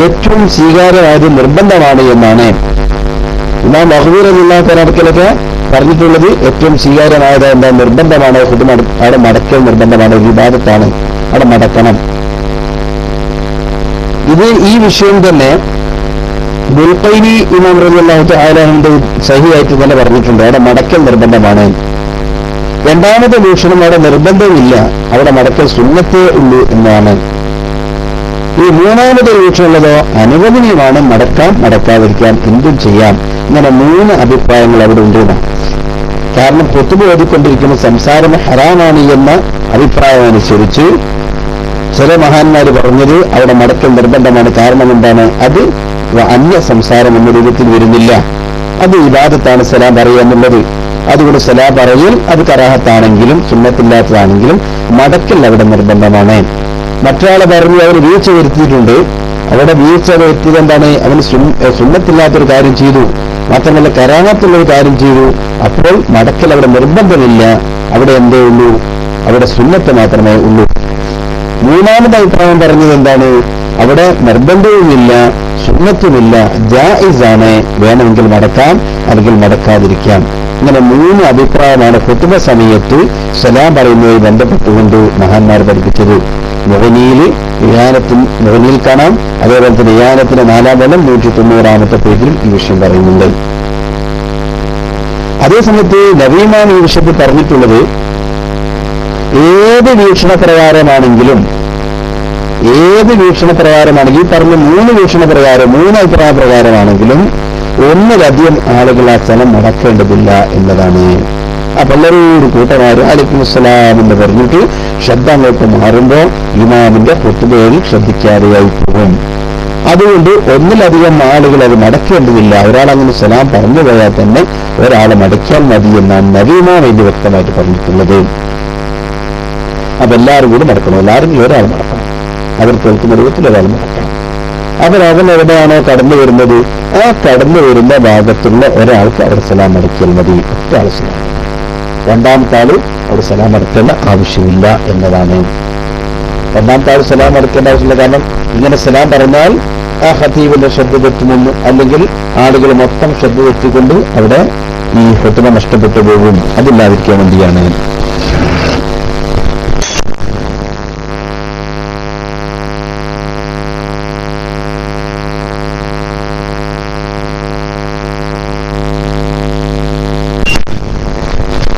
ഏറ്റവും സ്വീകാര്യമായത് നിർബന്ധമാണ് എന്നാണ്. ഇമാം മഖ്ബൂർ റളിയല്ലാഹു തആലയൊക്കെ പറഞ്ഞിട്ടുള്ളത് ഏറ്റവും സ്വീകാര്യമായത് എന്താ? നിർബന്ധമാണ്. ഖുത്ബ അവിടെ മടക്കൽ നിർബന്ധമാണ്, ഇബാദത്താണ്, അവിടെ മടക്കണം. ഈ വിഷയം തന്നെ ബുൽഖൈനി ഇമാം റളിയല്ലാഹു തആലയുടെ സഹിയായിട്ട് തന്നെ പറഞ്ഞിട്ടുണ്ട്, അവിടെ മടക്കൽ നിർബന്ധമാണ്. രണ്ടാമത്തെ വീക്ഷണം അവിടെ നിർബന്ധമില്ല, അവിടെ മടക്കൽ സുന്നത്തേ ഉള്ളൂ എന്നാണ്. ഈ മൂന്നാമത്തെ വീക്ഷണമുള്ളതോ അനുവദനീയമാണ്, മടക്കാം മടക്കാതിരിക്കാം എന്തും ചെയ്യാം. ഇങ്ങനെ 3 അഭിപ്രായങ്ങൾ അവിടെ ഉണ്ടെന്നാണ്. കാരണം ഖുത്ബ ഓതിക്കൊണ്ടിരിക്കുന്ന സംസാരം ഹറാമാണ് എന്ന അഭിപ്രായം അനുസരിച്ച് ചില മഹാന്മാർ പറഞ്ഞത് അവിടെ മടക്കൽ നിർബന്ധമാണ്. കാരണം എന്താണ്? അത് അന്യ സംസാരം എന്ന രൂപത്തിൽ വരുന്നില്ല, അത് ഇബാദത്താണ് സലാം പറയുക എന്നുള്ളത്. അതുകൊണ്ട് സലാം പറയൽ അത് കറാഹത്താണെങ്കിലും സുന്നത്തില്ലാത്തതാണെങ്കിലും മടക്കൽ അവിടെ നിർബന്ധമാണ്. മറ്റൊരാളെ പറഞ്ഞു അവന് വീഴ്ച വരുത്തിയിട്ടുണ്ട്, അവിടെ വീഴ്ച വരുത്തിയത് എന്താണ്? അവന് സുന്നത്തില്ലാത്തൊരു കാര്യം ചെയ്തു, മാത്രമല്ല കറാഹത്തുള്ളൊരു കാര്യം ചെയ്തു. അപ്പോൾ മടക്കൽ അവിടെ നിർബന്ധമില്ല, അവിടെ എന്തേ ഉള്ളൂ? അവിടെ സുന്നത്ത് മാത്രമേ ഉള്ളൂ. മൂന്നാമത്തെ അഭിപ്രായം പറഞ്ഞത് എന്താണ്? അവിടെ നിർബന്ധവുമില്ല, സുന്നത്തുമില്ല, ജായിസാണ്, വേണമെങ്കിൽ മടക്കാം അല്ലെങ്കിൽ മടക്കാതിരിക്കാം. ഇങ്ങനെ 3 അഭിപ്രായമാണ് ഖുത്ബ സമയത്ത് സലാം പറയുന്നതുമായി ബന്ധപ്പെട്ടുകൊണ്ട് മഹാന്മാർ പഠിപ്പിച്ചത്. മുഗനിയിൽ കാണാം. അതേപോലെ തന്നെ ഇയാനത്തിന് 4-ാം തലം 190-ാമത്തെ പേജിൽ ഈ വിഷയം പറയുന്നുണ്ട്. അതേസമയത്ത് നബിമാൻ ഈ വിഷയത്തിൽ പറഞ്ഞിട്ടുള്ളത്, ഏത് വീക്ഷണപ്രകാരമാണെങ്കിലും ഈ പറഞ്ഞ 3 വീക്ഷണപ്രകാരം 3 അഭിപ്രായ പ്രകാരമാണെങ്കിലും ഒന്നിലധികം ആളുകൾ ആ സ്ഥലം മടക്കേണ്ടതില്ല എന്നതാണ്. അപ്പൊ എല്ലാവരും കൂട്ടമാര് അലൈക്കും അസ്സലാം എന്ന് പറഞ്ഞിട്ട് ശബ്ദം അങ്ങോട്ട് മാറുമ്പോൾ ഇമാമിന്റെ ഖുത്ബയിൽ ശ്രദ്ധിക്കാതെയായി പോകും. അതുകൊണ്ട് ഒന്നിലധികം ആളുകൾ അത് മടക്കേണ്ടതില്ല. ഒരാളങ്ങനെ സലാം പറഞ്ഞു പോയാൽ തന്നെ ഒരാളെ മടക്കിയാൽ മതി എന്നാണ് നബിമാൻ ഇത് വ്യക്തമായിട്ട് പറഞ്ഞിട്ടുള്ളത്. അപ്പൊ എല്ലാവരും കൂടി മടക്കണം, എല്ലാവരും ഒരാൾ മടക്കണം. അവർ കേൾക്കുന്ന രൂപത്തിൽ ഒരാൾ നടക്കണം. അവൻ എവിടെയാണോ കടന്നു വരുന്നത് ആ കടന്നു വരുന്ന ഭാഗത്തുള്ള ഒരാൾക്ക് അവർ സലാം അടക്കിയാൽ മതി. ഒറ്റ ആൾ സലാം, രണ്ടാമത്തെ ആള് അവർ സലാം അടക്കേണ്ട ആവശ്യമില്ല എന്നതാണ്. രണ്ടാമത്തെ ആൾ സലാം അടക്കേണ്ട ആവശ്യമില്ല. കാരണം ഇങ്ങനെ സലാം പറഞ്ഞാൽ ആ ഖതീബിന്റെ ശ്രദ്ധ തെറ്റുമെന്ന്, അല്ലെങ്കിൽ ആളുകൾ മൊത്തം ശ്രദ്ധ തെറ്റിക്കൊണ്ട് അവിടെ ഈ ഖുത്ബ നഷ്ടപ്പെട്ടു പോകും. അതില്ലാതിരിക്കാൻ വേണ്ടിയാണ്.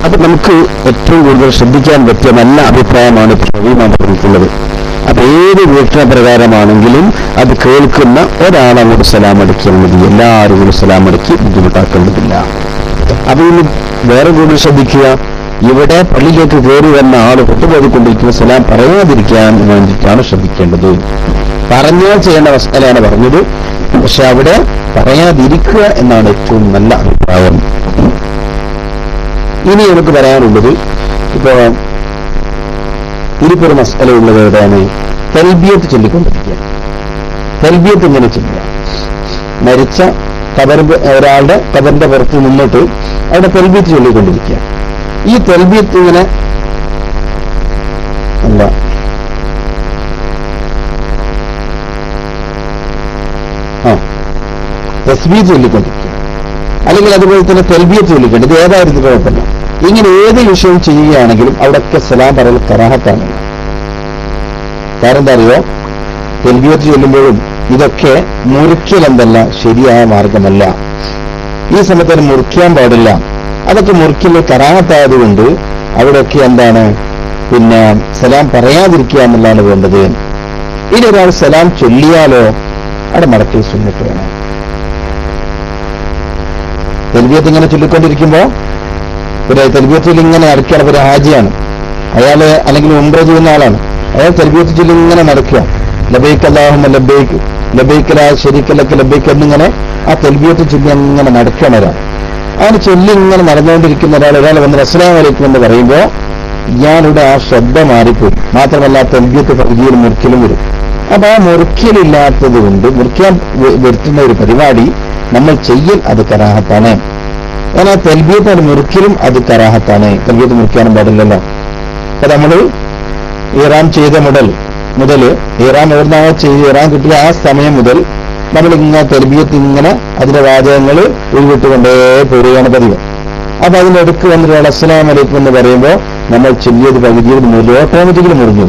അപ്പൊ നമുക്ക് ഏറ്റവും കൂടുതൽ ശ്രദ്ധിക്കാൻ പറ്റിയ നല്ല അഭിപ്രായമാണ് പ്രവീണ പറഞ്ഞിട്ടുള്ളത്. അപ്പൊ ഏത് വീക്ഷണ പ്രകാരമാണെങ്കിലും അത് കേൾക്കുന്ന ഒരാളങ്ങോട്ട് സലാം അടക്കിയാൽ മതി. എല്ലാവരും കൂടി സലാം അടക്കി ബുദ്ധിമുട്ടാക്കേണ്ടതില്ല. അപ്പൊ ഇനി വേറെ കൂടുതൽ ശ്രദ്ധിക്കുക, ഇവിടെ പള്ളിയിലേക്ക് കയറി വന്ന ആള് പൊട്ടുപോയിക്കൊണ്ടിരിക്കുന്ന സലാം പറയാതിരിക്കാൻ വേണ്ടിയിട്ടാണ് ശ്രദ്ധിക്കേണ്ടത്. പറഞ്ഞാൽ ചെയ്യേണ്ട മസലയാണ് പറഞ്ഞത്, പക്ഷെ അവിടെ പറയാതിരിക്കുക എന്നാണ് ഏറ്റവും നല്ല അഭിപ്രായം. ഇനി എനിക്ക് പറയാനുള്ളത്, ഇതിപ്പോ ഒരു മസല ഉള്ളത് എവിടെയാണ്? തൽബിയത്ത് ചൊല്ലിക്കൊണ്ടിരിക്കുക. തൽബിയത്ത് ഇങ്ങനെ ചെയ്യുക, മരിച്ച ഒരാളുടെ ഖബറിന്റെ പുറത്ത് നിന്നിട്ട് അവിടെ തൽബിയത്ത് ചൊല്ലിക്കൊണ്ടിരിക്കുക. ഈ തൽബിയത്ത് ഇങ്ങനെ എന്താ തസ്ബീഹ് ചൊല്ലിക്കൊണ്ടിരിക്കുക, അല്ലെങ്കിൽ അതുപോലെ തന്നെ തൽബിയത്ത് ചൊല്ലിക്കൊണ്ട്, ഇത് ഏതായിരുന്നു കുഴപ്പമില്ല. ഇങ്ങനെ ഏത് വിഷയം ചെയ്യുകയാണെങ്കിലും അവിടെയൊക്കെ സലാം പറയൽ കറാഹത്താണ്. കാരണം എന്താ അറിയോ? തൽബിയത്ത് ചൊല്ലുമ്പോഴും ഇതൊക്കെ മുറിക്കൽ എന്തല്ല, ശരിയായ മാർഗമല്ല. ഈ സമയത്ത് മുറിക്കാൻ പാടില്ല. അതൊക്കെ മുറിക്കൽ കറാഹത്തായതുകൊണ്ട് അവിടെയൊക്കെ എന്താണ് പിന്നെ സലാം പറയാതിരിക്കുക എന്നുള്ളതാണ് വേണ്ടത്. ഇനി ഒരാൾ സലാം ചൊല്ലിയാലോ അവിടെ മടക്കിൽ സുന്നത്ത് വേണം. തൽബിയത്ത് ഇങ്ങനെ ചൊല്ലിക്കൊണ്ടിരിക്കുമ്പോ ഒരു തൽബിയത്തിൽ ഇങ്ങനെ അടയ്ക്കണം. ഒരു ഹാജിയാണ് അയാള്, അല്ലെങ്കിൽ ഉംറ ചെയ്യുന്ന ആളാണ് അയാൾ. തൽബിയത്ത് ചൊല്ലി ഇങ്ങനെ നടക്കുക, ലബൈക്ക് അല്ലാഹുമ്മ ലബൈക്ക്, ലബൈക്ക് ലാ ശരീക ലക ലബൈക്ക് എന്നിങ്ങനെ ആ തൽബിയത്ത് ചൊല്ലി അങ്ങനെ നടക്കണം ഒരാൾ. അങ്ങനെ ചൊല്ലി ഇങ്ങനെ നടന്നുകൊണ്ടിരിക്കുന്ന ഒരാൾ വന്ന് അസ്സലാമു അലൈക്കും എന്ന് പറയുമ്പോൾ ഇയാളുടെ ആ ശ്രദ്ധ മാറിപ്പോയി. മാത്രമല്ല തൽബിയത്ത് പകുതിയിൽ മുറിക്കലും വരും. അപ്പൊ ആ മുറിക്കലില്ലാത്തത് കൊണ്ട്, മുറിക്കാൻ വരുത്തുന്ന ഒരു പരിപാടി നമ്മൾ ചെയ്യൽ അത് കറാഹത്താണ്. എന്നാൽ തൽബിയത്ത് മുറിക്കലും അത് കറാഹത്താണ്. തൽബിയത്ത് മുറിക്കാനും പാടില്ലല്ലോ. അപ്പൊ നമ്മൾ ഇറാം ചെയ്ത മുതൽ ഇറാം എവിടുന്നാണോ ചെയ്ത് ഇറാം കിട്ടിയ ആ സമയം മുതൽ നമ്മൾ ഇങ്ങനെ തൽബിയത്ത് ഇങ്ങനെ അതിന്റെ വാചകങ്ങൾ ഉൾവിട്ടുകൊണ്ടേ പോരുകയാണ് പതിവ്. അപ്പൊ അതിനിടയ്ക്ക് വന്നിട്ട് അസ്സലാമു അലൈക്കും എന്ന് പറയുമ്പോൾ നമ്മൾ ചൊല്ലിയത് പകുതിയിൽ മുറിഞ്ഞു, ഓട്ടോമാറ്റിക്കലി മുറിഞ്ഞു.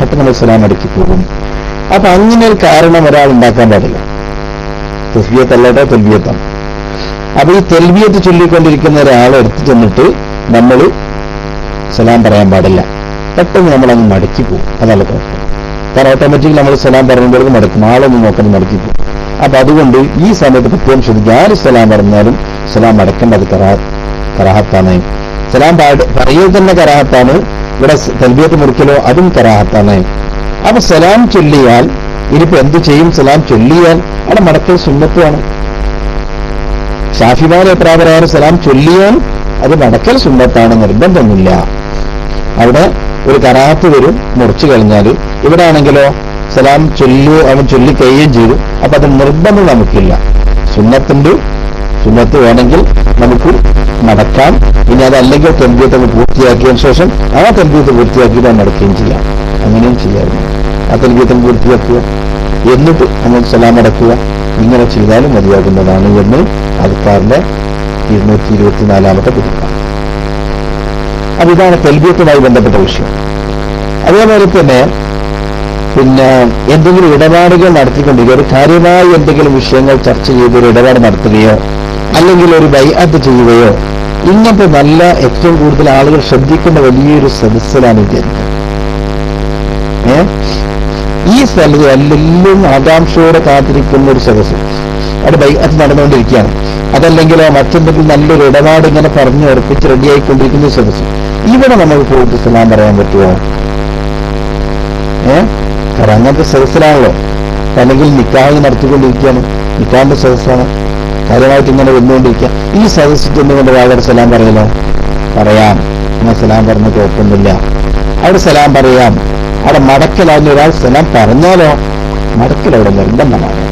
അപ്പൊ നമ്മൾ സലാം അടക്കി പോകും. അപ്പൊ അങ്ങനെ ഒരു കാരണം ഒരാൾ ഉണ്ടാക്കാൻ പാടില്ല. തസ്ബിയത്തല്ലാട്ടോ, തൽബിയത്താണ്. അപ്പൊ ഈ തൽബിയത്ത് ചൊല്ലിക്കൊണ്ടിരിക്കുന്ന ഒരാളെ എടുത്തു ചെന്നിട്ട് നമ്മൾ സലാം പറയാൻ പാടില്ല. പെട്ടെന്ന് നമ്മളങ്ങ് മടക്കി പോകും. അതല്ല കുഴപ്പം. കാരണം ഓട്ടോമാറ്റിക്കലി നമ്മൾ സലാം പറയുമ്പോഴേക്കും മടക്കും, ആളൊന്നും നോക്കണം മടക്കി പോകും. അപ്പൊ അതുകൊണ്ട് ഈ സമയത്ത് പ്രത്യേകം ശ്രദ്ധിക്കുക. ആര് സലാം പറഞ്ഞാലും സലാം അടക്കേണ്ടത് കറാഹത്താണ്. സലാം പറയൽ തന്നെ കറാഹത്താണ്. ഇവിടെ തൽബിയത്ത് മുറിക്കലോ അതും കറാഹത്താണ്. അപ്പൊ സലാം ചൊല്ലിയാൽ ഇനിയിപ്പോ എന്ത് ചെയ്യും? സലാം ചൊല്ലിയാൽ അവിടെ മടക്കൽ സുന്നത്തുമാണ്. ഷാഫിമാരെ പ്രാപരായ സലാം ചൊല്ലിയാൽ അത് മടക്കൽ സുന്നത്താണ്, നിർബന്ധമില്ല. അവിടെ ഒരു കറാഹത്ത് വരും മുറിച്ചു കഴിഞ്ഞാൽ. ഇവിടെ ആണെങ്കിലോ സലാം അവൻ ചൊല്ലിക്കഴിയുകയും ചെയ്തു. അപ്പൊ അത് നിർബന്ധം നമുക്കില്ല. സുന്നത്ത് വേണമെങ്കിൽ നമുക്ക് മടക്കാം. ഇനി അതല്ലെങ്കിൽ തൽബിയത്ത് പൂർത്തിയാക്കിയതിനു ശേഷം ആ തൽബിയത്ത് പൂർത്തിയാക്കിയിട്ട് മടക്കുകയും ചെയ്യാം. അങ്ങനെയും ചെയ്യാറുണ്ട്. ആ തൽബിയത്ത് പൂർത്തിയാക്കുക, എന്നിട്ട് നമ്മൾ സലാം അടക്കുക. ഇങ്ങനെ ചെയ്താലും മതിയാകുന്നതാണ് എന്ന് അദ്കാറിന്റെ 224-ാമത്തെ കുറിപ്പാണ്. അപ്പൊ ഇതാണ് തൽബിയത്തുമായി ബന്ധപ്പെട്ട വിഷയം. അതേപോലെ തന്നെ പിന്നെ എന്തെങ്കിലും ഇടപാടുകൾ നടത്തിക്കൊണ്ടിരിക്കുക, ഒരു കാര്യമായ എന്തെങ്കിലും വിഷയങ്ങൾ ചർച്ച ചെയ്ത് ഒരു ഇടപാട് നടത്തുകയോ അല്ലെങ്കിൽ ഒരു ബൈഅത്ത് ചെയ്യുകയോ, ഇങ്ങനത്തെ നല്ല ഏറ്റവും കൂടുതൽ ആളുകൾ ശ്രദ്ധിക്കേണ്ട വലിയൊരു സദസ്സിലാണ് വിചാരിക്കുന്നത്. ഈ സ്ഥലത്ത് എല്ലാം ആകാംക്ഷയോടെ കാത്തിരിക്കുന്ന ഒരു സദസ്സ്, അവിടെ ബൈഅത്ത് നടന്നുകൊണ്ടിരിക്കുകയാണ്. അതല്ലെങ്കിലോ മറ്റെന്തെങ്കിലും നല്ലൊരു ഇടപാട് ഇങ്ങനെ പറഞ്ഞ് ഉറപ്പിച്ച് റെഡിയായിക്കൊണ്ടിരിക്കുന്ന ഒരു സദസ്സ്. ഇവിടെ നമുക്ക് പോയിട്ട് സലാം പറയാൻ പറ്റുമോ? കാരണം അങ്ങനത്തെ സദസ്സിലാണല്ലോ. അല്ലെങ്കിൽ നിക്കാഹ് നടത്തിക്കൊണ്ടിരിക്കുകയാണ്, നിക്കാഹിന്റെ സദസ്സാണ്, കാര്യമായിട്ട് ഇങ്ങനെ വന്നുകൊണ്ടിരിക്കുക. ഈ സദസ്സിൽ ചെന്നുകൊണ്ട് അവിടെ സലാം പറയലോ? പറയാം. എന്നാൽ സലാം പറഞ്ഞ കുഴപ്പമൊന്നുമില്ല. അവിടെ സലാം പറയാം. അവിടെ മടക്കലാകുന്ന ഒരാൾ സലാം പറഞ്ഞാലോ മടക്കൽ അവിടെ നിർബന്ധമാണ്.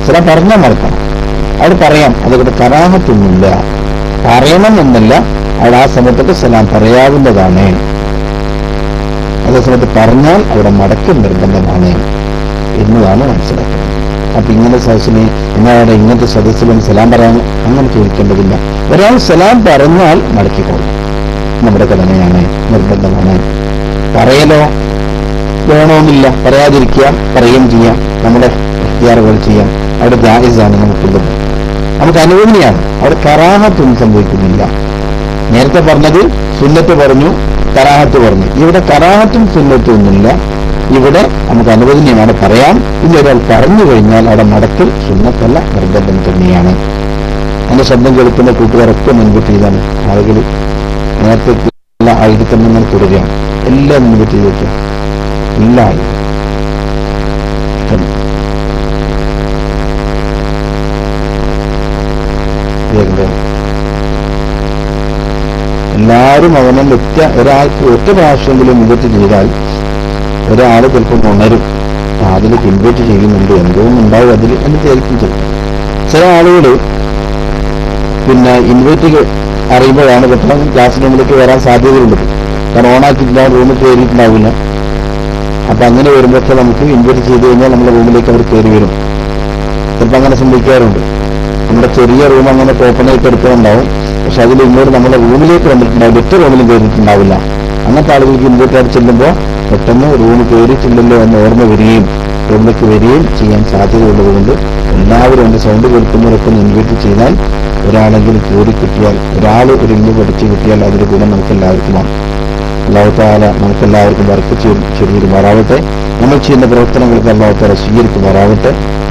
സലാം പറഞ്ഞാൽ മടക്കണം. അവിടെ പറയാം, അതുകൊണ്ട് കറാഹത്തൊന്നുമില്ല, പറയണം എന്നല്ല, അവിടെ ആ സമയത്തൊക്കെ സലാം പറയാവുന്നതാണ്. അതേ സമയത്ത് പറഞ്ഞാൽ അവിടെ മടക്കൽ നിർബന്ധമാണ് എന്നതാണ് മനസ്സിലാക്കുന്നത്. അപ്പൊ ഇങ്ങനെ സദസ്സിന് എന്നവിടെ ഇങ്ങനത്തെ സദസ്സിലും സലാം പറയാൻ അങ്ങനെ ചോദിക്കേണ്ടതില്ല. ഒരാൾ സലാം പറഞ്ഞാൽ മടക്കിക്കോളും, നമ്മുടെ കടമയാണ്, നിർബന്ധമാണ്. പറയലോ വേണമെന്നില്ല, പറയാതിരിക്കുക, പറയുകയും ചെയ്യാം, നമ്മുടെ ഇഖ്തിയാറുകൾ ചെയ്യാം. അവിടെ ജായിസാണ് നമുക്കുള്ളത്, നമുക്ക് അനുവദനീയാണ്. അവിടെ കറാഹത്തൊന്നും സംഭവിക്കുന്നില്ല. നേരത്തെ പറഞ്ഞത് സുന്നത്ത് പറഞ്ഞു, കറാഹത്ത് പറഞ്ഞു. ഇവിടെ കറാഹത്തും സുന്നത്തും ഒന്നുമില്ല. ഇവിടെ നമുക്ക് അനുവദനീയമാണ്, പറയാം. ഇനി ഒരാൾ പറഞ്ഞു കഴിഞ്ഞാൽ അവിടെ മടക്കൽ സുന്നത്തല്ല, നിർബന്ധം തന്നെയാണ്. എന്റെ ശബ്ദം കേൾക്കുന്ന കൂട്ടുകാരൊക്കെ മുൻകൂട്ടി ചെയ്താണ്. ആളുകൾ നേരത്തെ ആയിട്ട് തന്നെ ഞാൻ തുടരുകയാണ്. എല്ലാം മുൻകൂട്ടി ചെയ്തിട്ട് എല്ലാ എല്ലാവരും അവനെ ഒരാൾക്ക് ഒറ്റ പ്രാവശ്യമെങ്കിലും മുൻകൂട്ടി ചെയ്താൽ ഒരാൾ ചിലപ്പോൾ ഉണരും, അതിൽ പിൻപറ്റി ചെയ്യുന്നുണ്ട്, എന്തോ ഉണ്ടാവും അതിൽ എന്ന് വിചാരിക്കും. ചില ആളുകൾ പിന്നെ ഇൻവൈറ്റ് അറിയുമ്പോഴാണ് പെട്ടെന്ന് ക്ലാസ് റൂമിലേക്ക് വരാൻ സാധ്യതയുള്ളത്. കാരണം ഓണാക്കിയിട്ടുണ്ടാവും, റൂമിൽ കയറിയിട്ടുണ്ടാവില്ല. അപ്പൊ അങ്ങനെ വരുമ്പോഴൊക്കെ നമുക്ക് ഇൻവൈറ്റ് ചെയ്ത് കഴിഞ്ഞാൽ നമ്മുടെ റൂമിലേക്ക് അവർ കയറി വരും. ചിലപ്പോൾ അങ്ങനെ സംഭവിക്കാറുണ്ട്. നമ്മുടെ ചെറിയ റൂം അങ്ങനെ ഓപ്പണായിട്ട് എടുക്കുന്നുണ്ടാവും, പക്ഷെ അതിൽ ഇങ്ങോട്ട് നമ്മുടെ റൂമിലേക്ക് വന്നിട്ടുണ്ടാവില്ല, ഒറ്റ റൂമിലും കയറിയിട്ടുണ്ടാവില്ല. അങ്ങനത്തെ ആളുകൾക്ക് ഇൻവൈറ്റ് ആയിട്ട് ചെല്ലുമ്പോൾ പെട്ടെന്ന് റൂമിൽ കയറിയിട്ടില്ലല്ലോ എന്ന് ഓർമ്മ വരികയും റൂമിലേക്ക് വരികയും ചെയ്യാൻ സാധ്യതയുള്ളത് കൊണ്ട് എല്ലാവരും എൻ്റെ സൗണ്ട് കേൾക്കുന്നവരൊക്കെ ഇൻവൈറ്റ് ചെയ്താൽ ഒരാളെങ്കിലും കയറി കിട്ടിയാൽ, ഒരാൾ ഒരു ഇന്ന് പഠിച്ചു കിട്ടിയാൽ അതിന്റെ ഗുണം നമുക്കെല്ലാവർക്കുമാണ്. അല്ലാഹു തആല നമുക്കെല്ലാവർക്കും ബർക്കത്ത് ചൊരിയുമാറാവട്ടെ. നമ്മൾ ചെയ്യുന്ന പ്രവർത്തനങ്ങൾക്ക് അല്ലാഹു തആല സ്വീകരിക്കുമാറാവട്ടെ.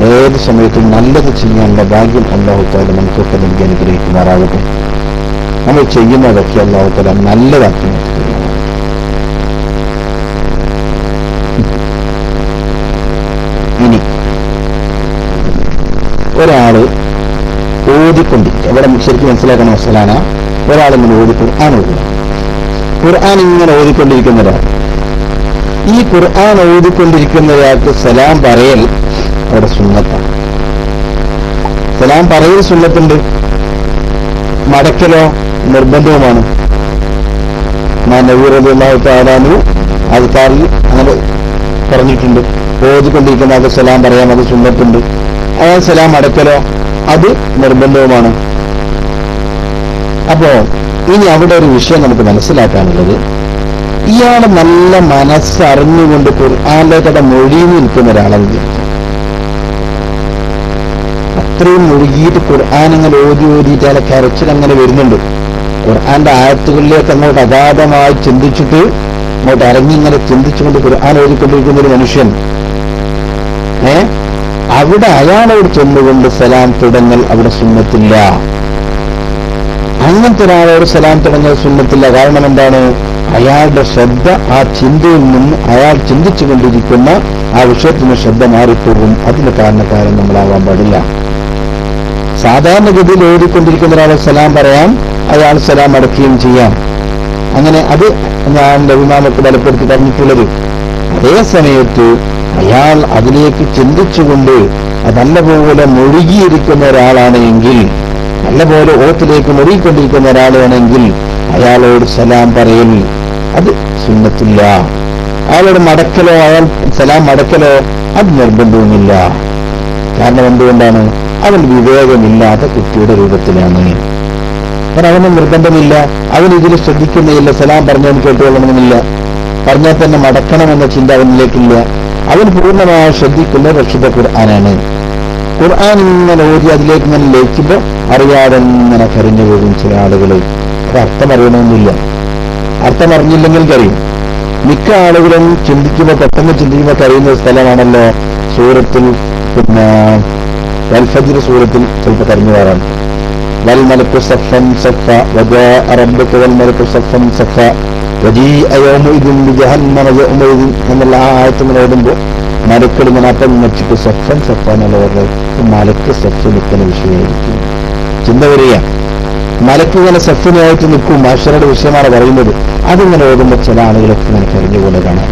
ഏത് സമയത്തും നല്ലത് ചെയ്യാനുള്ള ഭാഗ്യം അല്ലാഹു തആല നമുക്കൊക്കെ നൽകി അനുഗ്രഹിക്കുമാറാവട്ടെ. നമ്മൾ ചെയ്യുന്നതൊക്കെ അല്ലാഹു തആല നല്ലതാക്കി. ഇനി ഒരാള് ഓതിക്കൊണ്ടിരിക്കുക, അവിടെ ശരിക്കും മനസ്സിലാക്കുന്ന മസലാണ്, ഒരാളിങ്ങനെ ഖുർആൻ ഇങ്ങനെ ഓതിക്കൊണ്ടിരിക്കുന്ന ഒരാൾ, ഈ ഖുർആൻ ഓതിക്കൊണ്ടിരിക്കുന്ന ഒരാൾക്ക് സലാം പറയൽ അവിടെ സുന്നത്താണ്. സലാം പറയൽ സുന്നത്തുണ്ട്, മടക്കലോ നിർബന്ധവുമാണ്. നബി റളിയല്ലാഹു തആല അദ്കാറിൽ അങ്ങനെ പറഞ്ഞിട്ടുണ്ട്. ഓതിക്കൊണ്ടിരിക്കുന്ന ആൾക്ക് സലാം പറയാം, അത് സുന്നത്തുണ്ട്. അയാൾ സലാം അടക്കലോ അത് നിർബന്ധവുമാണ്. അപ്പോ ഇനി അവിടെ ഒരു വിഷയം നമുക്ക് മനസ്സിലാക്കാനുള്ളത്, ഇയാൾ നല്ല മനസ്സറിഞ്ഞുകൊണ്ട് ഖുർആനിലേക്കടെ മൊഴിഞ്ഞു നിൽക്കുന്ന ഒരാളാണ്. അത്രയും മുഴുകിയിട്ട് ഖുർആൻ അങ്ങനെ ഓതിയിട്ട് അയാളെ കരച്ചിലങ്ങനെ വരുന്നുണ്ട്. ഖുർആന്റെ ആയത്തുകളിലേക്ക് അങ്ങോട്ട് അഗാധമായി ചിന്തിച്ചിട്ട് അങ്ങോട്ട് ഇറങ്ങി ഇങ്ങനെ ചിന്തിച്ചുകൊണ്ട് ഖുർആൻ ഓതിക്കൊണ്ടിരിക്കുന്ന ഒരു മനുഷ്യൻ, അവിടെ അയാളോട് ചെന്നുകൊണ്ട് സലാം തുടങ്ങൽ അവിടെ സുന്നത്തില്ല. അങ്ങനത്തെ ഒരാളോട് സലാം തുടങ്ങൽ സുന്നത്തില്ല. കാരണം എന്താണ്? അയാളുടെ ശ്രദ്ധ ആ ചിന്തയിൽ നിന്ന് അയാൾ ചിന്തിച്ചു കൊണ്ടിരിക്കുന്ന ആ വിഷയത്തിന് ശ്രദ്ധ മാറിപ്പോകും. അതിന്റെ കാരണക്കാരൻ നമ്മളാവാൻ പാടില്ല. സാധാരണഗതിയിൽ ഓടിക്കൊണ്ടിരിക്കുന്ന ഒരാളെ സലാം പറയാം, അയാൾ സലാം അടക്കുകയും ചെയ്യാം. അങ്ങനെ അത് ഞാൻ ഇമാമൊക്കെ ബലപ്പെടുത്തി പറഞ്ഞിട്ടുള്ളത്. അതേ സമയത്ത് അയാൾ അതിലേക്ക് ചിന്തിച്ചുകൊണ്ട് നല്ലപോലെ മുഴുകിയിരിക്കുന്ന ഒരാളാണ് എങ്കിൽ, നല്ലപോലെ ഓത്തിലേക്ക് മുഴുകിക്കൊണ്ടിരിക്കുന്ന ഒരാളാണെങ്കിൽ അയാളോട് സലാം പറയൽ അത് സുന്നത്തില്ല. അയാളോട് മടക്കലോ അയാൾ സലാം മടക്കലോ അത് നിർബന്ധവുമില്ല. കാരണം എന്തുകൊണ്ടാണ്? അവൻ വിവേകമില്ലാത്ത കുട്ടിയുടെ രൂപത്തിലാണ്. അവന് നിർബന്ധമില്ല, അവൻ ഇതിൽ ശ്രദ്ധിക്കുന്നില്ല. സലാം പറഞ്ഞവൻ കേട്ടുകൊള്ളണമെന്നില്ല, പറഞ്ഞാൽ തന്നെ മടക്കണമെന്ന ചിന്ത അവനിലേക്കില്ല. അവൻ പൂർണ്ണമായി ശ്രദ്ധിക്കുന്ന പരിശുദ്ധ ഖുർആനാണ്. ഖുർആൻ ഇങ്ങനെ ഓതി അതിലേക്ക് ഇങ്ങനെ ലയിക്കുമ്പോൾ അറിയാതെ ഇങ്ങനെ കരഞ്ഞു പോകും ചില ആളുകൾ. അത് അർത്ഥം അറിയണമെന്നില്ല, അർത്ഥം അറിഞ്ഞില്ലെങ്കിൽ കരയും. മിക്ക ആളുകളും ചിന്തിക്കുമ്പോൾ പെട്ടെന്ന് ചിന്തിക്കുമ്പോൾ കരയുന്ന സ്ഥലമാണല്ലോ സൂറത്തിൽ, പിന്നെ വൽഫജ്ർ സൂറത്തിൽ ചിലപ്പോൾ കരഞ്ഞു വരാൻ. വൽ മലക്കു സഫൻ സഫ വജാഅ റബ്ബുക വൽ മലക്കു സഫൻ സഫ വജീഅ യൗമഇദിൻ ബിജഹന്നമ യൗമഇദിൻ എന്നുള്ള ആ ആയത്തുകൾ ഓടുമ്പോൾ മലക്കൾ ഇങ്ങനെ അപ്പം വെച്ചിട്ട് സഫൻ സഫ എന്നുള്ള പറഞ്ഞത് മലക്ക് സഫ് നിൽക്കുന്ന വിഷയമായിരിക്കും. ചിന്ത വരിക, മലക്ക് ഇങ്ങനെ സഫിനായിട്ട് നിൽക്കും. മാഷറുടെ വിഷയമാണ് പറയുന്നത്. അതിങ്ങനെ ഓടുമ്പോൾ ചില ആളുകളൊക്കെ ഇങ്ങനെ കരഞ്ഞുപോലെ കാണാം.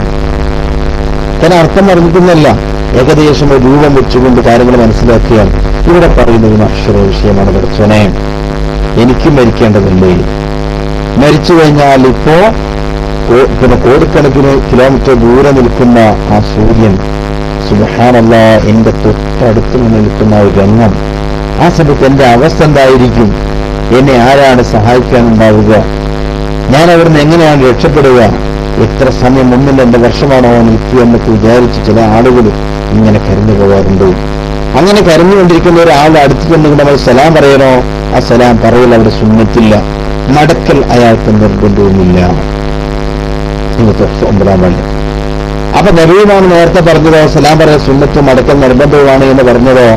കാരണം അർത്ഥം പറഞ്ഞിട്ടുന്നല്ല, ഏകദേശം ഒരു രൂപം വെച്ചുകൊണ്ട് കാര്യങ്ങൾ മനസ്സിലാക്കിയാൽ ഇവിടെ പറയുന്നത് അക്ഷര വിഷയമാണ്. പഠിച്ചോനെ, എനിക്കും മരിക്കേണ്ടതല്ലേ? മരിച്ചു കഴിഞ്ഞാൽ പിന്നെ കോടിക്കണക്കിന് കിലോമീറ്റർ ദൂരെ നിൽക്കുന്ന ആ സൂര്യൻ സുബ്ഹാനല്ലാഹ് എന്റെ തൊട്ടടുത്ത് നിൽക്കുന്ന ഒരു രംഗം, ആ സമയത്ത് എന്റെ അവസ്ഥ എന്തായിരിക്കും? എന്നെ ആരാണ് സഹായിക്കാനുണ്ടാവുക? ഞാൻ അവിടുന്ന് എങ്ങനെയാണ് രക്ഷപ്പെടുക? എത്ര സമയം മുന്നിൽ എന്റെ വർഷമാണോ നിൽക്കുക എന്നൊക്കെ വിചാരിച്ച് ചില ആളുകൾ ഇങ്ങനെ കരഞ്ഞു പോകാറുണ്ട്. അങ്ങനെ കരഞ്ഞുകൊണ്ടിരിക്കുന്ന ഒരാൾ അടുത്ത് ചെന്നുകൊണ്ട് നമ്മൾ സലാം പറയണോ? ആ സലാം പറയൽ അവിടെ സുന്നത്തില്ല, മടക്കൽ അയാൾക്ക് നിർബന്ധവുമില്ല. 9 അപ്പൊ നബിയുമാണ് നേരത്തെ പറഞ്ഞതോ സലാം പറയാൻ സുന്നത്തും മടക്കൽ നിർബന്ധവുമാണ് എന്ന് പറഞ്ഞതോ?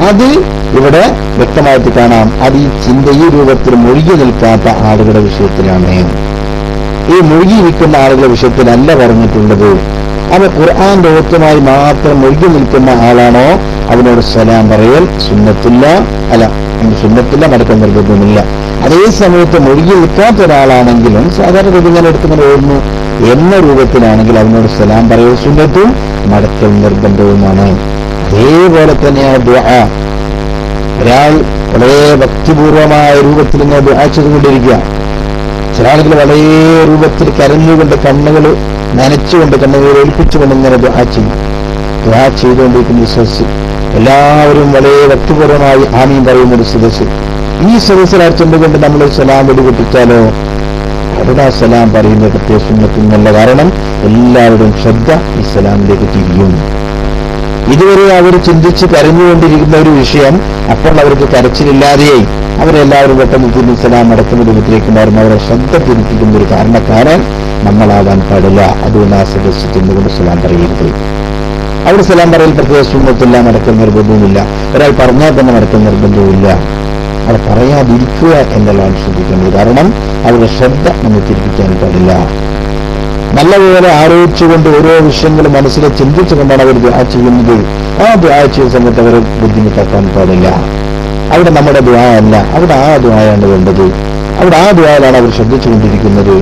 അത് ഇവിടെ വ്യക്തമായിട്ട് കാണാം. അത് ഈ രൂപത്തിൽ മുഴുകി നിൽക്കാത്ത ആളുകളുടെ വിഷയത്തിലാണ്. ഈ മുഴുകിയിരിക്കുന്ന ആളുകളുടെ വിഷയത്തിലല്ല പറഞ്ഞിട്ടുള്ളത്. അവ ഖുർആന്റെ ഓത്തുമായി മാത്രം മുഴുകി നിൽക്കുന്ന ആളാണോ അവനോട് സലാം പറയൽ സുന്നത്തില്ല, മടക്കൽ നിർബന്ധമില്ല. അതേ സമയത്ത് മുഴുകി നിൽക്കാത്ത ഒരാളാണെങ്കിലും സാധാരണ ഇങ്ങനെ എടുത്തുകൊണ്ട് ഓടുന്നു എന്ന രൂപത്തിലാണെങ്കിൽ അവനോട് സലാം പറയൽ സുന്നത്തും മടക്കൽ നിർബന്ധവുമാണ്. അതേപോലെ തന്നെയാണ് ദുആ. ഒരാൾ വളരെ ഭക്തിപൂർവമായ രൂപത്തിൽ ഇങ്ങനെ ദുആ ചെയ്തുകൊണ്ടിരിക്കുക. ചില ആളുകൾ വളരെ രൂപത്തിൽ കരഞ്ഞുകൊണ്ട് കണ്ണുകൾ നനച്ചുകൊണ്ട് കണ്ണുകൾ ഒലിപ്പിച്ചുകൊണ്ട് ഇങ്ങനെ ദുആ ചെയ്യും. ദുആ ചെയ്തുകൊണ്ടിരിക്കുന്ന സദസ്സ് എല്ലാവരും വളരെ ഭക്തിപൂർവമായി ആമീൻ പറയുന്ന ഒരു സദസ്സ്. ഈ സദസ്സിൽ അർച്ചുകൊണ്ട് നമ്മൾ സലാം വെടിപൊട്ടിച്ചാലോ അവിടെ ആ സലാം പറയുന്നത് പ്രത്യേക സുന്നത്തുന്നല്ല. കാരണം എല്ലാവരുടെയും ശ്രദ്ധ ഈ സലാമിലേക്ക് തിരിയും. ഇതുവരെ അവർ ചിന്തിച്ച് കരഞ്ഞുകൊണ്ടിരിക്കുന്ന ഒരു വിഷയം അപ്പോൾ അവർക്ക് കരച്ചിലില്ലാതെയായി. അവരെല്ലാവരും പെട്ടെന്ന് തിരിഞ്ഞ് സലാം നടക്കുന്ന രൂപത്തിലേക്ക് മാറുന്ന അവരെ ശ്രദ്ധ തിരിപ്പിക്കുന്ന ഒരു കാരണക്കാരൻ നമ്മളാവാൻ പാടില്ല. അതുകൊണ്ട് ആ സദസ്സ് ചെന്നുകൊണ്ട് സലാം പറയരുത്. അവിടെ സലാം പറയൽ പ്രത്യേക സുന്നത്തില്ല, മടക്കൽ നിർബന്ധവുമില്ല. ഒരാൾ പറഞ്ഞാൽ തന്നെ മടക്കൽ നിർബന്ധവുമില്ല. അവിടെ പറയാതിരിക്കുക എന്നുള്ളതാണ് ശ്രദ്ധിക്കേണ്ടത്. കാരണം അവരുടെ ശ്രദ്ധ നമ്മൾ തിരിപ്പിക്കാൻ പാടില്ല. നല്ലപോലെ ആലോചിച്ചുകൊണ്ട് ഓരോ വിഷയങ്ങളും മനസ്സിൽ ചിന്തിച്ചുകൊണ്ടാണ് അവർ ദുആ ചെയ്യുന്നത്. ആ ദുആ ചെയ്യുന്ന സമയത്ത് അവരെ ബുദ്ധിമുട്ടാക്കാൻ പാടില്ല. അവിടെ നമ്മുടെ ദുആ അല്ല, അവിടെ ആ ദുആയാണ് വേണ്ടത്. അവിടെ ആ ദുആയിലാണ് അവർ ശ്രദ്ധിച്ചുകൊണ്ടിരിക്കുന്നത്.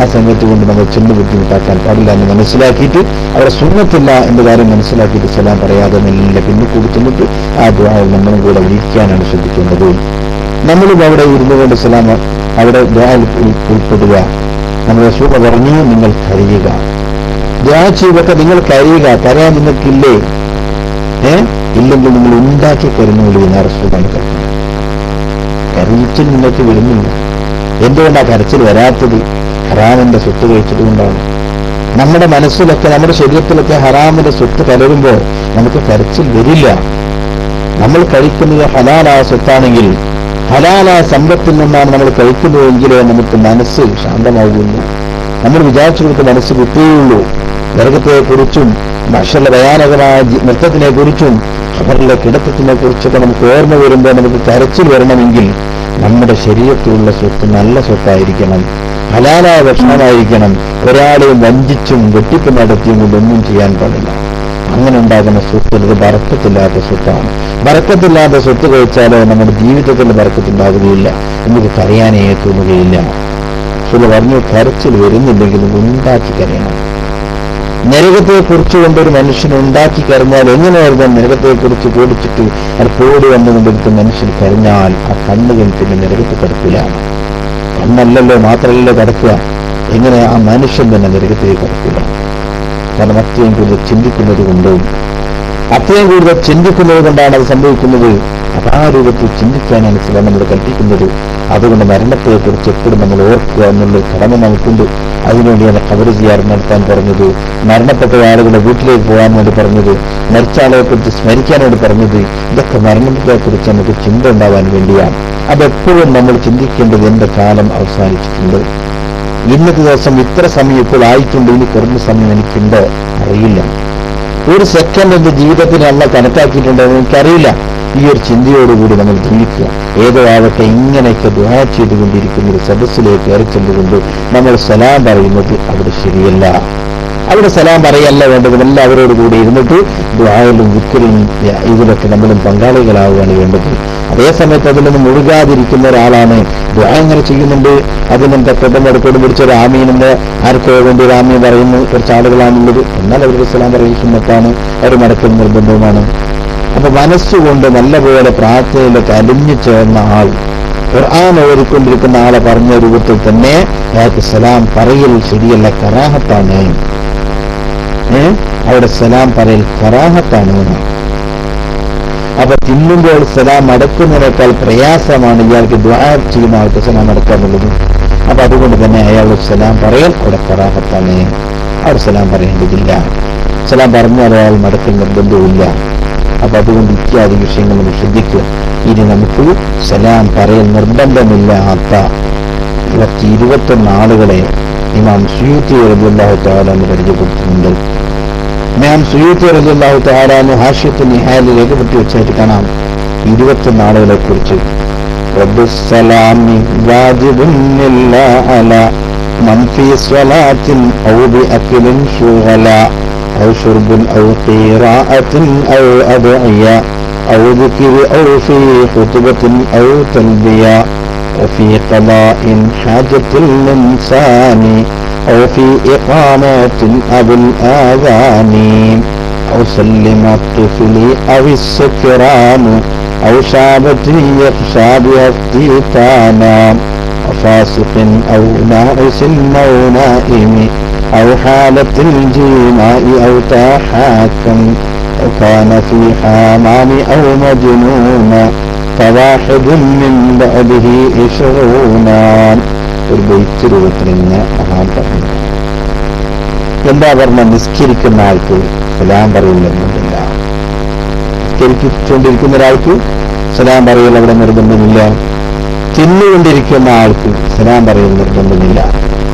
ആ സമയത്ത് കൊണ്ട് നമ്മൾ ചെന്ന് ബുദ്ധിമുട്ടാക്കാൻ പാടില്ല എന്ന് മനസ്സിലാക്കിയിട്ട് അവിടെ സുന്നത്തില്ല എന്ന കാര്യം മനസ്സിലാക്കിയിട്ട് സലാം പറയാതെ നല്ല പിന്നെ കൂടി ചെന്നിട്ട് ആ ദുആയിൽ നമ്മളും കൂടെ ഇരിക്കാനാണ് ശ്രദ്ധിക്കേണ്ടത്. നമ്മളും അവിടെ ഇരുന്നു കൊണ്ട് സലാം അവിടെ ദുആയിൽ ഉൾപ്പെടുക. നമ്മുടെ റസൂൽ പറഞ്ഞു, നിങ്ങൾ കരയുക, ദുആ ചെയ്യുക, നിങ്ങൾ കരയുക. കരയാൻ നിങ്ങൾക്കില്ലേ? ഇല്ലെങ്കിൽ നിങ്ങൾ ഉണ്ടാക്കി കരഞ്ഞോളൂ എന്ന റസൂലാണ് പറഞ്ഞത്. കരച്ചിൽ നിങ്ങൾക്ക് വരുന്നില്ല. എന്തുകൊണ്ടാണ് കരച്ചിൽ വരാത്തത്? ഹറാമിന്റെ സ്വത്ത് കഴിച്ചതുകൊണ്ടാണ്. നമ്മുടെ മനസ്സിലൊക്കെ നമ്മുടെ ശരീരത്തിലൊക്കെ ഹറാമിന്റെ സ്വത്ത് കലരുമ്പോൾ നമുക്ക് കരച്ചിൽ വരില്ല. നമ്മൾ കഴിക്കുന്നത് ഹലാലായ സ്വത്താണെങ്കിൽ, ഹലാലായ സമ്പത്തിൽ നിന്നാണ് നമ്മൾ കഴിക്കുന്നതെങ്കിലേ നമുക്ക് മനസ്സ് ശാന്തമാകുന്നു. നമ്മൾ വിചാരിച്ചു കൊടുത്ത് മനസ്സ് കിട്ടുകയുള്ളൂ. നരകത്തെക്കുറിച്ചും മനുഷ്യരുടെ ഭയാനകമായ നൃത്തത്തിനെ കുറിച്ചും അവരുടെ കിടത്തത്തിനെ കുറിച്ചൊക്കെ നമുക്ക് ഓർമ്മ വരുമ്പോൾ നമുക്ക് കരച്ചിൽ വരണമെങ്കിൽ നമ്മുടെ ശരീരത്തിലുള്ള സ്വത്ത് നല്ല സ്വത്തായിരിക്കണം, ഹലാലായ ഭക്ഷണമായിരിക്കണം. ഒരാളെയും വഞ്ചിച്ചും വെട്ടിപ്പ് നടത്തിയും കൊണ്ടൊന്നും ചെയ്യാൻ പാടില്ല. അങ്ങനെ ഉണ്ടാകുന്ന സ്വത്ത് ഇത് ബറക്കത്തില്ലാത്ത സ്വത്താണ്. ബറക്കത്തില്ലാത്ത സ്വത്ത് കഴിച്ചാലോ നമ്മുടെ ജീവിതത്തിൽ ബറക്കത്തുണ്ടാവുകയില്ല, നമുക്ക് കരയാനേ തോന്നുകയില്ല. പറഞ്ഞു, കരച്ചിൽ വരുന്നില്ലെങ്കിൽ ഉണ്ടാക്കി കരയണം. നരകത്തെക്കുറിച്ച് കൊണ്ടൊരു മനുഷ്യൻ ഉണ്ടാക്കി കരഞ്ഞാൽ എങ്ങനെയായിരുന്നു? നരകത്തെക്കുറിച്ച് പേടിച്ചിട്ട് അത് പേടി വന്നുകൊണ്ടിരിക്കുന്ന മനുഷ്യൻ കരഞ്ഞാൽ ആ കണ്ണുകൾ പിന്നെ നരകത്ത് കിടക്കില്ല. കണ്ണല്ലല്ലോ മാത്രമല്ലല്ലോ കിടക്കുക, എങ്ങനെ ആ മനുഷ്യൻ തന്നെ നരകത്തേക്ക് കിടക്കില്ല? കാരണം അത്രയും കൂടുതൽ ചിന്തിക്കുന്നത് കൊണ്ടും അത്രയും കൂടുതൽ ചിന്തിക്കുന്നത് കൊണ്ടാണ് അത് സംഭവിക്കുന്നത്. അത് ആ രൂപത്തിൽ ചിന്തിക്കാനാണ് ചില നമ്മൾ കൽപ്പിക്കുന്നത്. അതുകൊണ്ട് മരണത്തെക്കുറിച്ച് എപ്പോഴും നമ്മൾ ഓർക്കുക എന്നുള്ള കടമ നമുക്കുണ്ട്. അതിനുവേണ്ടിയാണ് ഖബർ സിയാറത്ത് നടത്താൻ പറഞ്ഞത്, മരണപ്പെട്ട ആളുകളുടെ വീട്ടിലേക്ക് പോകാൻ വേണ്ടി പറഞ്ഞത്, മരിച്ച ആളുകളെക്കുറിച്ച് സ്മരിക്കാൻ വേണ്ടി പറഞ്ഞത്. ഇതൊക്കെ മരണത്തെക്കുറിച്ച് നമുക്ക് ചിന്ത ഉണ്ടാവാൻ വേണ്ടിയാണ്. അതെപ്പോഴും നമ്മൾ ചിന്തിക്കേണ്ടത് എന്റെ കാലം അവസാനിച്ചിട്ടുണ്ട്, ഇന്നത്തെ ദിവസം ഇത്ര സമയം ഇപ്പോൾ ആയിട്ടുണ്ട്, ഇനി കുറഞ്ഞ സമയം എനിക്കുണ്ടോ അറിയില്ല, ഒരു സെക്കൻഡ് എന്റെ ജീവിതത്തിന് അല്ല കണക്കാക്കിയിട്ടുണ്ടോ എനിക്കറിയില്ല. ഈ ഒരു ചിന്തയോടുകൂടി നമ്മൾ ജീവിക്കുക. ഏതോ ആവട്ടെ ഇങ്ങനെയൊക്കെ ദുആ ചെയ്തുകൊണ്ടിരിക്കുന്ന ഒരു സദസ്സിലേക്ക് ഇറച്ചെന്നുകൊണ്ട് നമ്മൾ സലാം പറയുന്നത് അവിടെ ശരിയല്ല. അവിടെ സലാം പറയല്ല വേണ്ടത്. എല്ലാവരോട് കൂടി ഇരുന്നിട്ട് ദുആയിലും ദിക്റിലും ഇതിലൊക്കെ നമ്മളും പങ്കാളികളാവുകയാണ് വേണ്ടത്. അതേ സമയത്ത് അതിലൊന്നും മുഴുകാതിരിക്കുന്ന ഒരാളാണ്. ദുആ ഇങ്ങനെ ചെയ്യുന്നുണ്ട്, അതിനെന്താ കൊടും പിടിച്ചൊരു ആമീനെന്ന് ആർക്കോ വേണ്ടി ഒരു ആമീൻ പറയുന്നു കുറച്ച് ആളുകളാണുള്ളത്. എന്നാൽ അവർക്ക് സലാം പറയൽ സുന്നത്താണ്, അവർ മടക്കൽ നിർബന്ധവുമാണ്. അപ്പൊ മനസ്സുകൊണ്ട് നല്ലപോലെ പ്രാർത്ഥനയിലൊക്കെ അലിഞ്ഞു ചേർന്ന ആൾ, ഖുർആൻ ഓതിക്കൊണ്ടിരിക്കുന്ന ആളെ പറഞ്ഞ രൂപത്തിൽ തന്നെ അയാൾക്ക് സലാം പറയൽ ശരിയല്ല, കറാഹത്താണ്. അവിടെ സലാം പറയൽ കറാഹത്താണ്. അപ്പൊ തിന്നുമ്പോൾ സലാം അടക്കുന്നതിനേക്കാൾ പ്രയാസമാണ് ഇയാൾക്ക് ദുആ ചെയ്യുന്ന ആൾക്ക് സലാം അടക്കാന്നുള്ളത്. അപ്പൊ അതുകൊണ്ട് തന്നെ അയാൾ സലാം പറയൽ അവിടെ കറാഹത്താണ്, അവിടെ സലാം പറയേണ്ടതില്ല. സലാം പറഞ്ഞാൽ അയാൾ മടക്കൽ നിർബന്ധവുമില്ല. അപ്പൊ അതുകൊണ്ട് ഇത്യാദി വിഷയങ്ങൾ നമ്മൾ ശ്രദ്ധിക്കുക. ഇനി നമുക്ക് സലാം പറയൽ നിർബന്ധമില്ലാത്ത 21 ആളുകളെ ഇമാം സുയൂത്തി റളിയല്ലാഹു തആല എന്ന് പരിചയപ്പെടുത്തുന്നുണ്ട്. ഇമാം സുയൂത്തി റളിയല്ലാഹു തആല ഹാഷിയത്തുൽ നിഹായിൽ രേഖപ്പെടുത്തി വെച്ചായിട്ട് കാണാം 21 ആളുകളെ കുറിച്ച്. റബ്ബുസ്സലാമി വാജിബുൻ ഇല്ലാ അലാ മൻ ഫീ സ്വലാത്തിൻ ഔ ബിഅക്ലിൻ ശുഗലാ ഔ ശുർബിൻ ഔ ഖിറാഅത്തിൻ ഔ അദ്ഇയ ഔ ദിക്രി ഔ ഫീ ഖുതുബത്തിൻ ഔ തൽബിയ ഔ ഫീ ഖദാഇൻ ഹാജത്തിൽ ഇൻസാനി ഔ ഫീ ഇഖാമത്തിൻ അബിൽ ആദാനി ഔ സല്ലിമത് തുഫ്ലി ഔ ഇസ്തിക്റാമു ഔ ശാബത്തിൻ യഖ്ശാ ബിഅഫ്തിതാനാ ഔ ഫാസിഖിൻ ഔ നാഇസിൻ ഔ നാഇമി ഔ ഹാലത്തിൽ ജീമാഇ ഔ തഹാക്കം ഔ കാന ഫീ ഹാമാമി ഔ മജ്നൂന ഫവാഹിദുൻ മിൻ ബഅദിഹി ഇശ്റൂന. ഒരു ബൈത്ത് രൂപത്തിൽ ഇങ്ങനെ മഹാൻ പറഞ്ഞു. എന്താ പറഞ്ഞ? നിസ്കരിക്കുന്ന ആൾക്ക് സലാം പറയൽ നിർബന്ധമില്ല. നിസ്കരിച്ചുകൊണ്ടിരിക്കുന്ന ഒരാൾക്ക് സലാം പറയൽ അവിടെ നിർബന്ധമില്ല. തിന്നുകൊണ്ടിരിക്കുന്ന ആൾക്ക് സലാം പറയൽ നിർബന്ധമില്ല.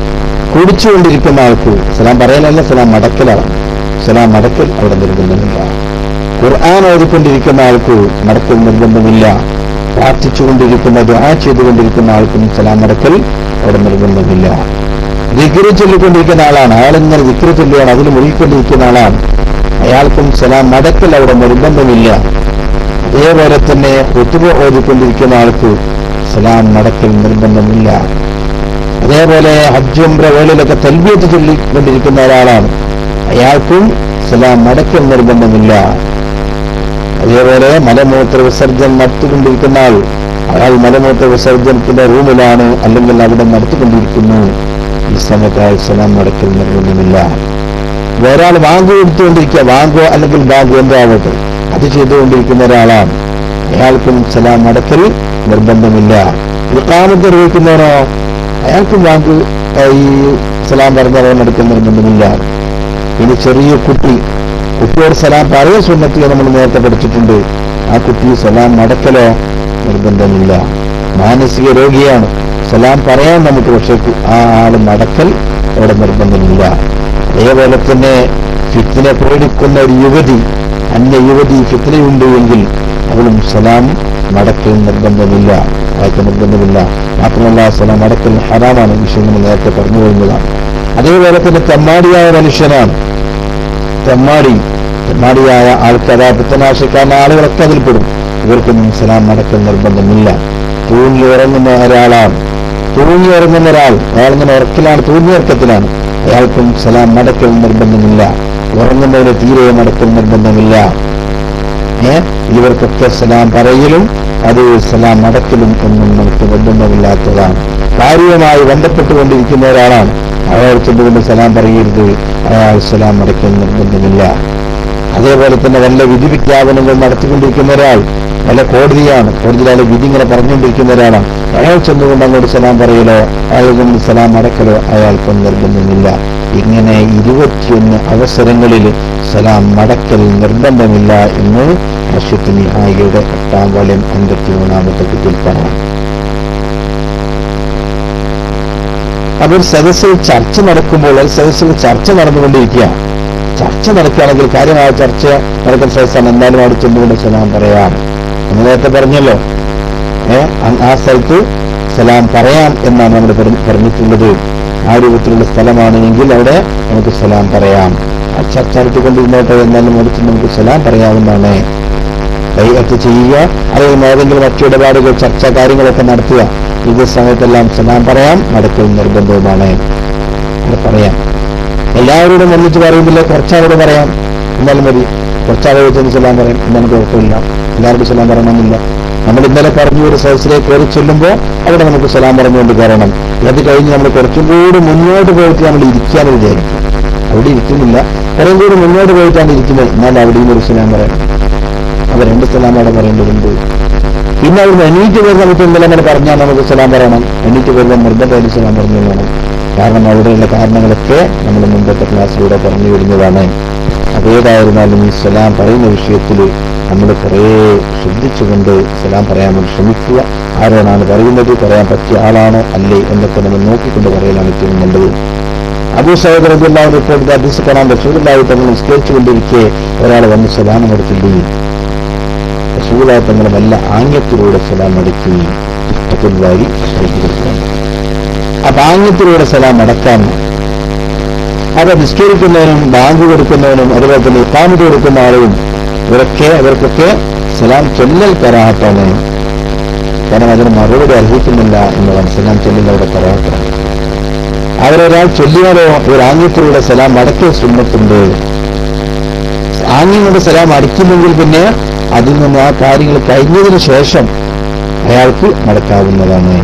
കുടിച്ചുകൊണ്ടിരിക്കുന്ന ആൾക്ക് സലാം പറയലല്ല, സലാം മടക്കലാണ്. സലാം മടക്കൽ അവിടെ നിർബന്ധമില്ല. ഖുർആൻ ഓതിക്കൊണ്ടിരിക്കുന്ന ആൾക്ക് മടക്കൽ നിർബന്ധമില്ല. പ്രാർത്ഥിച്ചുകൊണ്ടിരിക്കുന്ന ദുആ ചെയ്തുകൊണ്ടിരിക്കുന്ന ആൾക്കും സലാം മടക്കൽ അവിടെ നിർബന്ധമില്ല. ദിക്ർ ചൊല്ലിക്കൊണ്ടിരിക്കുന്ന ആളാണ്, അയാളിങ്ങനെ ദിക്ർ ചൊല്ലുകയാണ്, അതിൽ മുഴുകിക്കൊണ്ടിരിക്കുന്ന ആളാണ്, അയാൾക്കും സലാം മടക്കൽ അവിടെ നിർബന്ധമില്ല. അതേപോലെ തന്നെ ഖുതുബ ഓതിക്കൊണ്ടിരിക്കുന്ന ആൾക്ക് സലാം മടക്കൽ നിർബന്ധമില്ല. അതേപോലെ ഹജ്ജ് ഉംറ വേളയിലൊക്കെ തൽബിയത്ത് ചൊല്ലിക്കൊണ്ടിരിക്കുന്ന ഒരാളാണ്, അയാൾക്കും സലാം മടക്കൽ നിർബന്ധമില്ല. അതേപോലെ മലമൂത്ര വിസർജനം നടത്തിക്കൊണ്ടിരിക്കുന്ന ആൾ, അയാൾ മലമൂത്ര വിസർജനത്തിന്റെ റൂമിലാണ്, അല്ലെങ്കിൽ അവിടെ നടത്തിക്കൊണ്ടിരിക്കുന്നു, ഈ സമയത്ത് അയാൾ സലാം മടക്കൽ നിർബന്ധമില്ല. ഒരാൾ വാങ്ക് കൊടുത്തുകൊണ്ടിരിക്കുക, വാങ്കോ അല്ലെങ്കിൽ ബാങ്കോ എന്തോ ആവട്ടെ, അത് ചെയ്തുകൊണ്ടിരിക്കുന്ന ഒരാളാണ്, അയാൾക്കും സലാം മടക്കൽ നിർബന്ധമില്ല. ഇഖാമത്ത് നിർവഹിക്കുന്നവനോ അയാൾക്കും വാങ്ക് ഈ സലാം പറഞ്ഞവൻ മടക്കൽ നിർബന്ധമില്ല. ഇനി ചെറിയ കുട്ടിയോട് സലാം പറയ സുന്നത്തിയെ നമ്മൾ നേരത്തെ പഠിച്ചിട്ടുണ്ട്, ആ കുട്ടി സലാം മടക്കലോ നിർബന്ധമില്ല. മാനസിക രോഗിയാണ്, സലാം പറയാൻ നമുക്ക്, പക്ഷേ ആ ആള് മടക്കൽ അവിടെ നിർബന്ധമില്ല. അതേപോലെ തന്നെ ഫിത്ന പേടിക്കുന്ന ഒരു യുവതി, അന്യ യുവതി ഫിത്നയുണ്ട് എങ്കിൽ അവളും സലാം മടക്കൽ നിർബന്ധമില്ല, അയാൾക്ക് നിർബന്ധമില്ല. മാത്രമല്ല സലാം മടക്കൽ ഹറാമാണ്, വിഷയം നമ്മൾ നേരത്തെ പറഞ്ഞു കഴിഞ്ഞതാണ്. അതേപോലെ തന്നെ തെമ്മാടിയായ മനുഷ്യനാണ്, തെമ്മാടിയായ ആൾക്കാർ, പിത്തനാശക്കാരൻ ആളുകളൊക്കെ അതിൽപ്പെടും, ഇവർക്കൊന്നും സലാം മടക്കൽ നിർബന്ധമില്ല. തൂങ്ങി ഉറങ്ങുന്ന ഒരാളാണ്, അയാളിങ്ങനെ ഉറക്കിലാണ്, തൂങ്ങി ഉറക്കത്തിലാണ്, അയാൾക്കും സലാം മടക്കൽ നിർബന്ധമില്ല. ഉറങ്ങുന്നവന് തീരെ മടക്കൽ നിർബന്ധമില്ല. ഇവർക്കൊക്കെ സലാം പറയലും അത് സലാം മടക്കലും ഒന്നും നമുക്ക് നിർബന്ധമില്ലാത്തതാണ്. കാര്യവുമായി ബന്ധപ്പെട്ടുകൊണ്ടിരിക്കുന്ന ഒരാളാണ്, അയാൾ ചെന്നുകൊണ്ട് സലാം പറയരുത്, അയാൾ സലാം മടക്കൽ നിർബന്ധമില്ല. അതേപോലെ തന്നെ വല്ല വിധി വിജ്ഞാപനങ്ങൾ നടത്തിക്കൊണ്ടിരിക്കുന്ന ഒരാൾ, വല്ല കോടതിയാണ്, കോടതിയിലെ വിധി ഇങ്ങനെ പറഞ്ഞുകൊണ്ടിരിക്കുന്ന ഒരാളാണ്, അയാൾ ചെന്നുകൊണ്ട് അങ്ങോട്ട് സലാം പറയലോ അയാൾ കൊണ്ട് സലാം അടക്കലോ അയാൾക്കും നിർബന്ധമില്ല. ഇങ്ങനെ 21 അവസരങ്ങളിൽ സലാം മടക്കൽ നിർബന്ധമില്ല എന്ന് ഹാഷിയത്തുൽ നിഹായിയുടെ 8ാം വാള്യം 53ാമത്തെ കുറ്റിൽ പറയാം. അപ്പോൾ സദസ്സിൽ ചർച്ച നടക്കുമ്പോൾ, സദസ്സിൽ ചർച്ച നടന്നുകൊണ്ടിരിക്കുക, ചർച്ച നടക്കുകയാണെങ്കിൽ കാര്യമായ ചർച്ച നടക്കുന്ന സദസ്സാണ്, എന്തായാലും അവിടെ ചെന്നുകൊണ്ട് സലാം പറയാം. നമ്മൾ നേരത്തെ പറഞ്ഞല്ലോ, ആ സ്ഥലത്ത് സലാം പറയാം എന്നാണ് നമ്മൾ പറഞ്ഞിട്ടുള്ളത്. ആ രൂപത്തിലുള്ള സ്ഥലമാണ് എങ്കിൽ അവിടെ നമുക്ക് സലാം പറയാം. ആ ചർച്ച നടത്തിക്കൊണ്ടിരുന്നോട്ടെ, എന്നാലും അടുത്ത് നമുക്ക് സലാം പറയാവുന്നതാണ്. ബൈഅത്ത് ചെയ്യുക, അല്ലെങ്കിൽ ഏതെങ്കിലും മറ്റു ഇടപാടുകൾ, ചർച്ച, കാര്യങ്ങളൊക്കെ നടത്തുക. ഇത് സമയത്തെല്ലാം സലാം പറയാം, മടക്കൽ നിർബന്ധവുമാണ്. അത് പറയാം. എല്ലാവരോടും ഒന്നിച്ച് പറയുന്നില്ല, കുറച്ചാളോട് പറയാം, എന്നാലും മതി. കുറച്ചാളോട് ചെന്ന് സലാം പറയാം, എന്നാലും കുഴപ്പമില്ല. എല്ലാവരോടും സലാം പറയണമെന്നില്ല. നമ്മൾ ഇന്നലെ പറഞ്ഞു ഒരു സദസ്സിലേക്ക് കയറി ചെല്ലുമ്പോൾ അവിടെ നമുക്ക് സലാം പറഞ്ഞുകൊണ്ട് കയറണം. അത് കഴിഞ്ഞ് നമ്മൾ കുറച്ചും കൂടി മുന്നോട്ട് പോയിട്ട് നമ്മൾ ഇരിക്കാന്ന് വിചാരിക്കും. അവിടെ ഇരിക്കുന്നില്ല, കുറേ കൂടി മുന്നോട്ട് പോയിട്ടാണ് ഇരിക്കുന്നത്. എന്നാൽ അവിടെയും ഒരു സലാം പറയണം. അവർ 2 സലാം അവിടെ പറയേണ്ടതുണ്ട്. പിന്നെ അവിടെ എണീറ്റ് വരുന്ന നമുക്ക് എന്തെല്ലാം പറഞ്ഞാൽ നമുക്ക് സലാം പറയണം. എണീറ്റ് വരുന്ന നിർബന്ധമായിട്ട് സലാം പറഞ്ഞു വേണം. കാരണം അവിടെയുള്ള കാരണങ്ങളൊക്കെ നമ്മൾ മുമ്പത്തെ ക്ലാസ്സിലൂടെ പറഞ്ഞു വരുന്നതാണ്. അതേതായിരുന്നാലും ഈ സലാം പറയുന്ന വിഷയത്തിൽ നമ്മൾ കുറേ ശ്രദ്ധിച്ചുകൊണ്ട് സലാം പറയാൻ വേണ്ടി ശ്രമിക്കുക. ആരോടാണ് പറയുന്നത്, പറയാൻ പറ്റിയ ആളാണോ അല്ലേ എന്നൊക്കെ നമ്മൾ നോക്കിക്കൊണ്ട് പറയലാണ് ഏറ്റവും നല്ലത്. അബൂ സഈദ് റളിയല്ലാഹു അൻഹു റിപ്പോർട്ട് ഹദീസ് കാണാൻ റസൂലുള്ളാഹി തങ്ങൾ നിസ്കരിച്ചുകൊണ്ടിരിക്കെ ഒരാൾ വന്ന് സലാം കൊടുത്തില്ലേ. റസൂലുള്ളാഹി തങ്ങൾ വല്ല ആംഗ്യത്തിലൂടെ സലാം അടക്കി. ഇഷ്ടപ്പെടുവായി അപ്പൊ ആംഗ്യത്തിലൂടെ സലാം അടക്കാൻ അത് നിസ്കരിക്കുന്നവനും ബാങ്ക് കൊടുക്കുന്നവനും അതുപോലെ തന്നെ ഇഖാമത്ത് കൊടുക്കുന്ന ആളും അവർക്കൊക്കെ സലാം ചൊല്ലൽ കറാഹത്താണ്. കാരണം അതിന് മറുപടി അർഹിക്കുന്നില്ല എന്നതാണ് സലാം ചൊല്ലുന്നവരുടെ കറാഹത്താണ്. അവരൊരാൾ ചൊല്ലിയാലോ ഒരു ആംഗ്യത്തിലൂടെ സലാം അടക്കിയ സുന്നത്തുണ്ട്. ആംഗ്യം കൊണ്ട് സലാം അടയ്ക്കുന്നെങ്കിൽ പിന്നെ അതിൽ നിന്ന് ആ കാര്യങ്ങൾ കഴിഞ്ഞതിന് ശേഷം അയാൾക്ക് മടക്കാവുന്നതാണ്.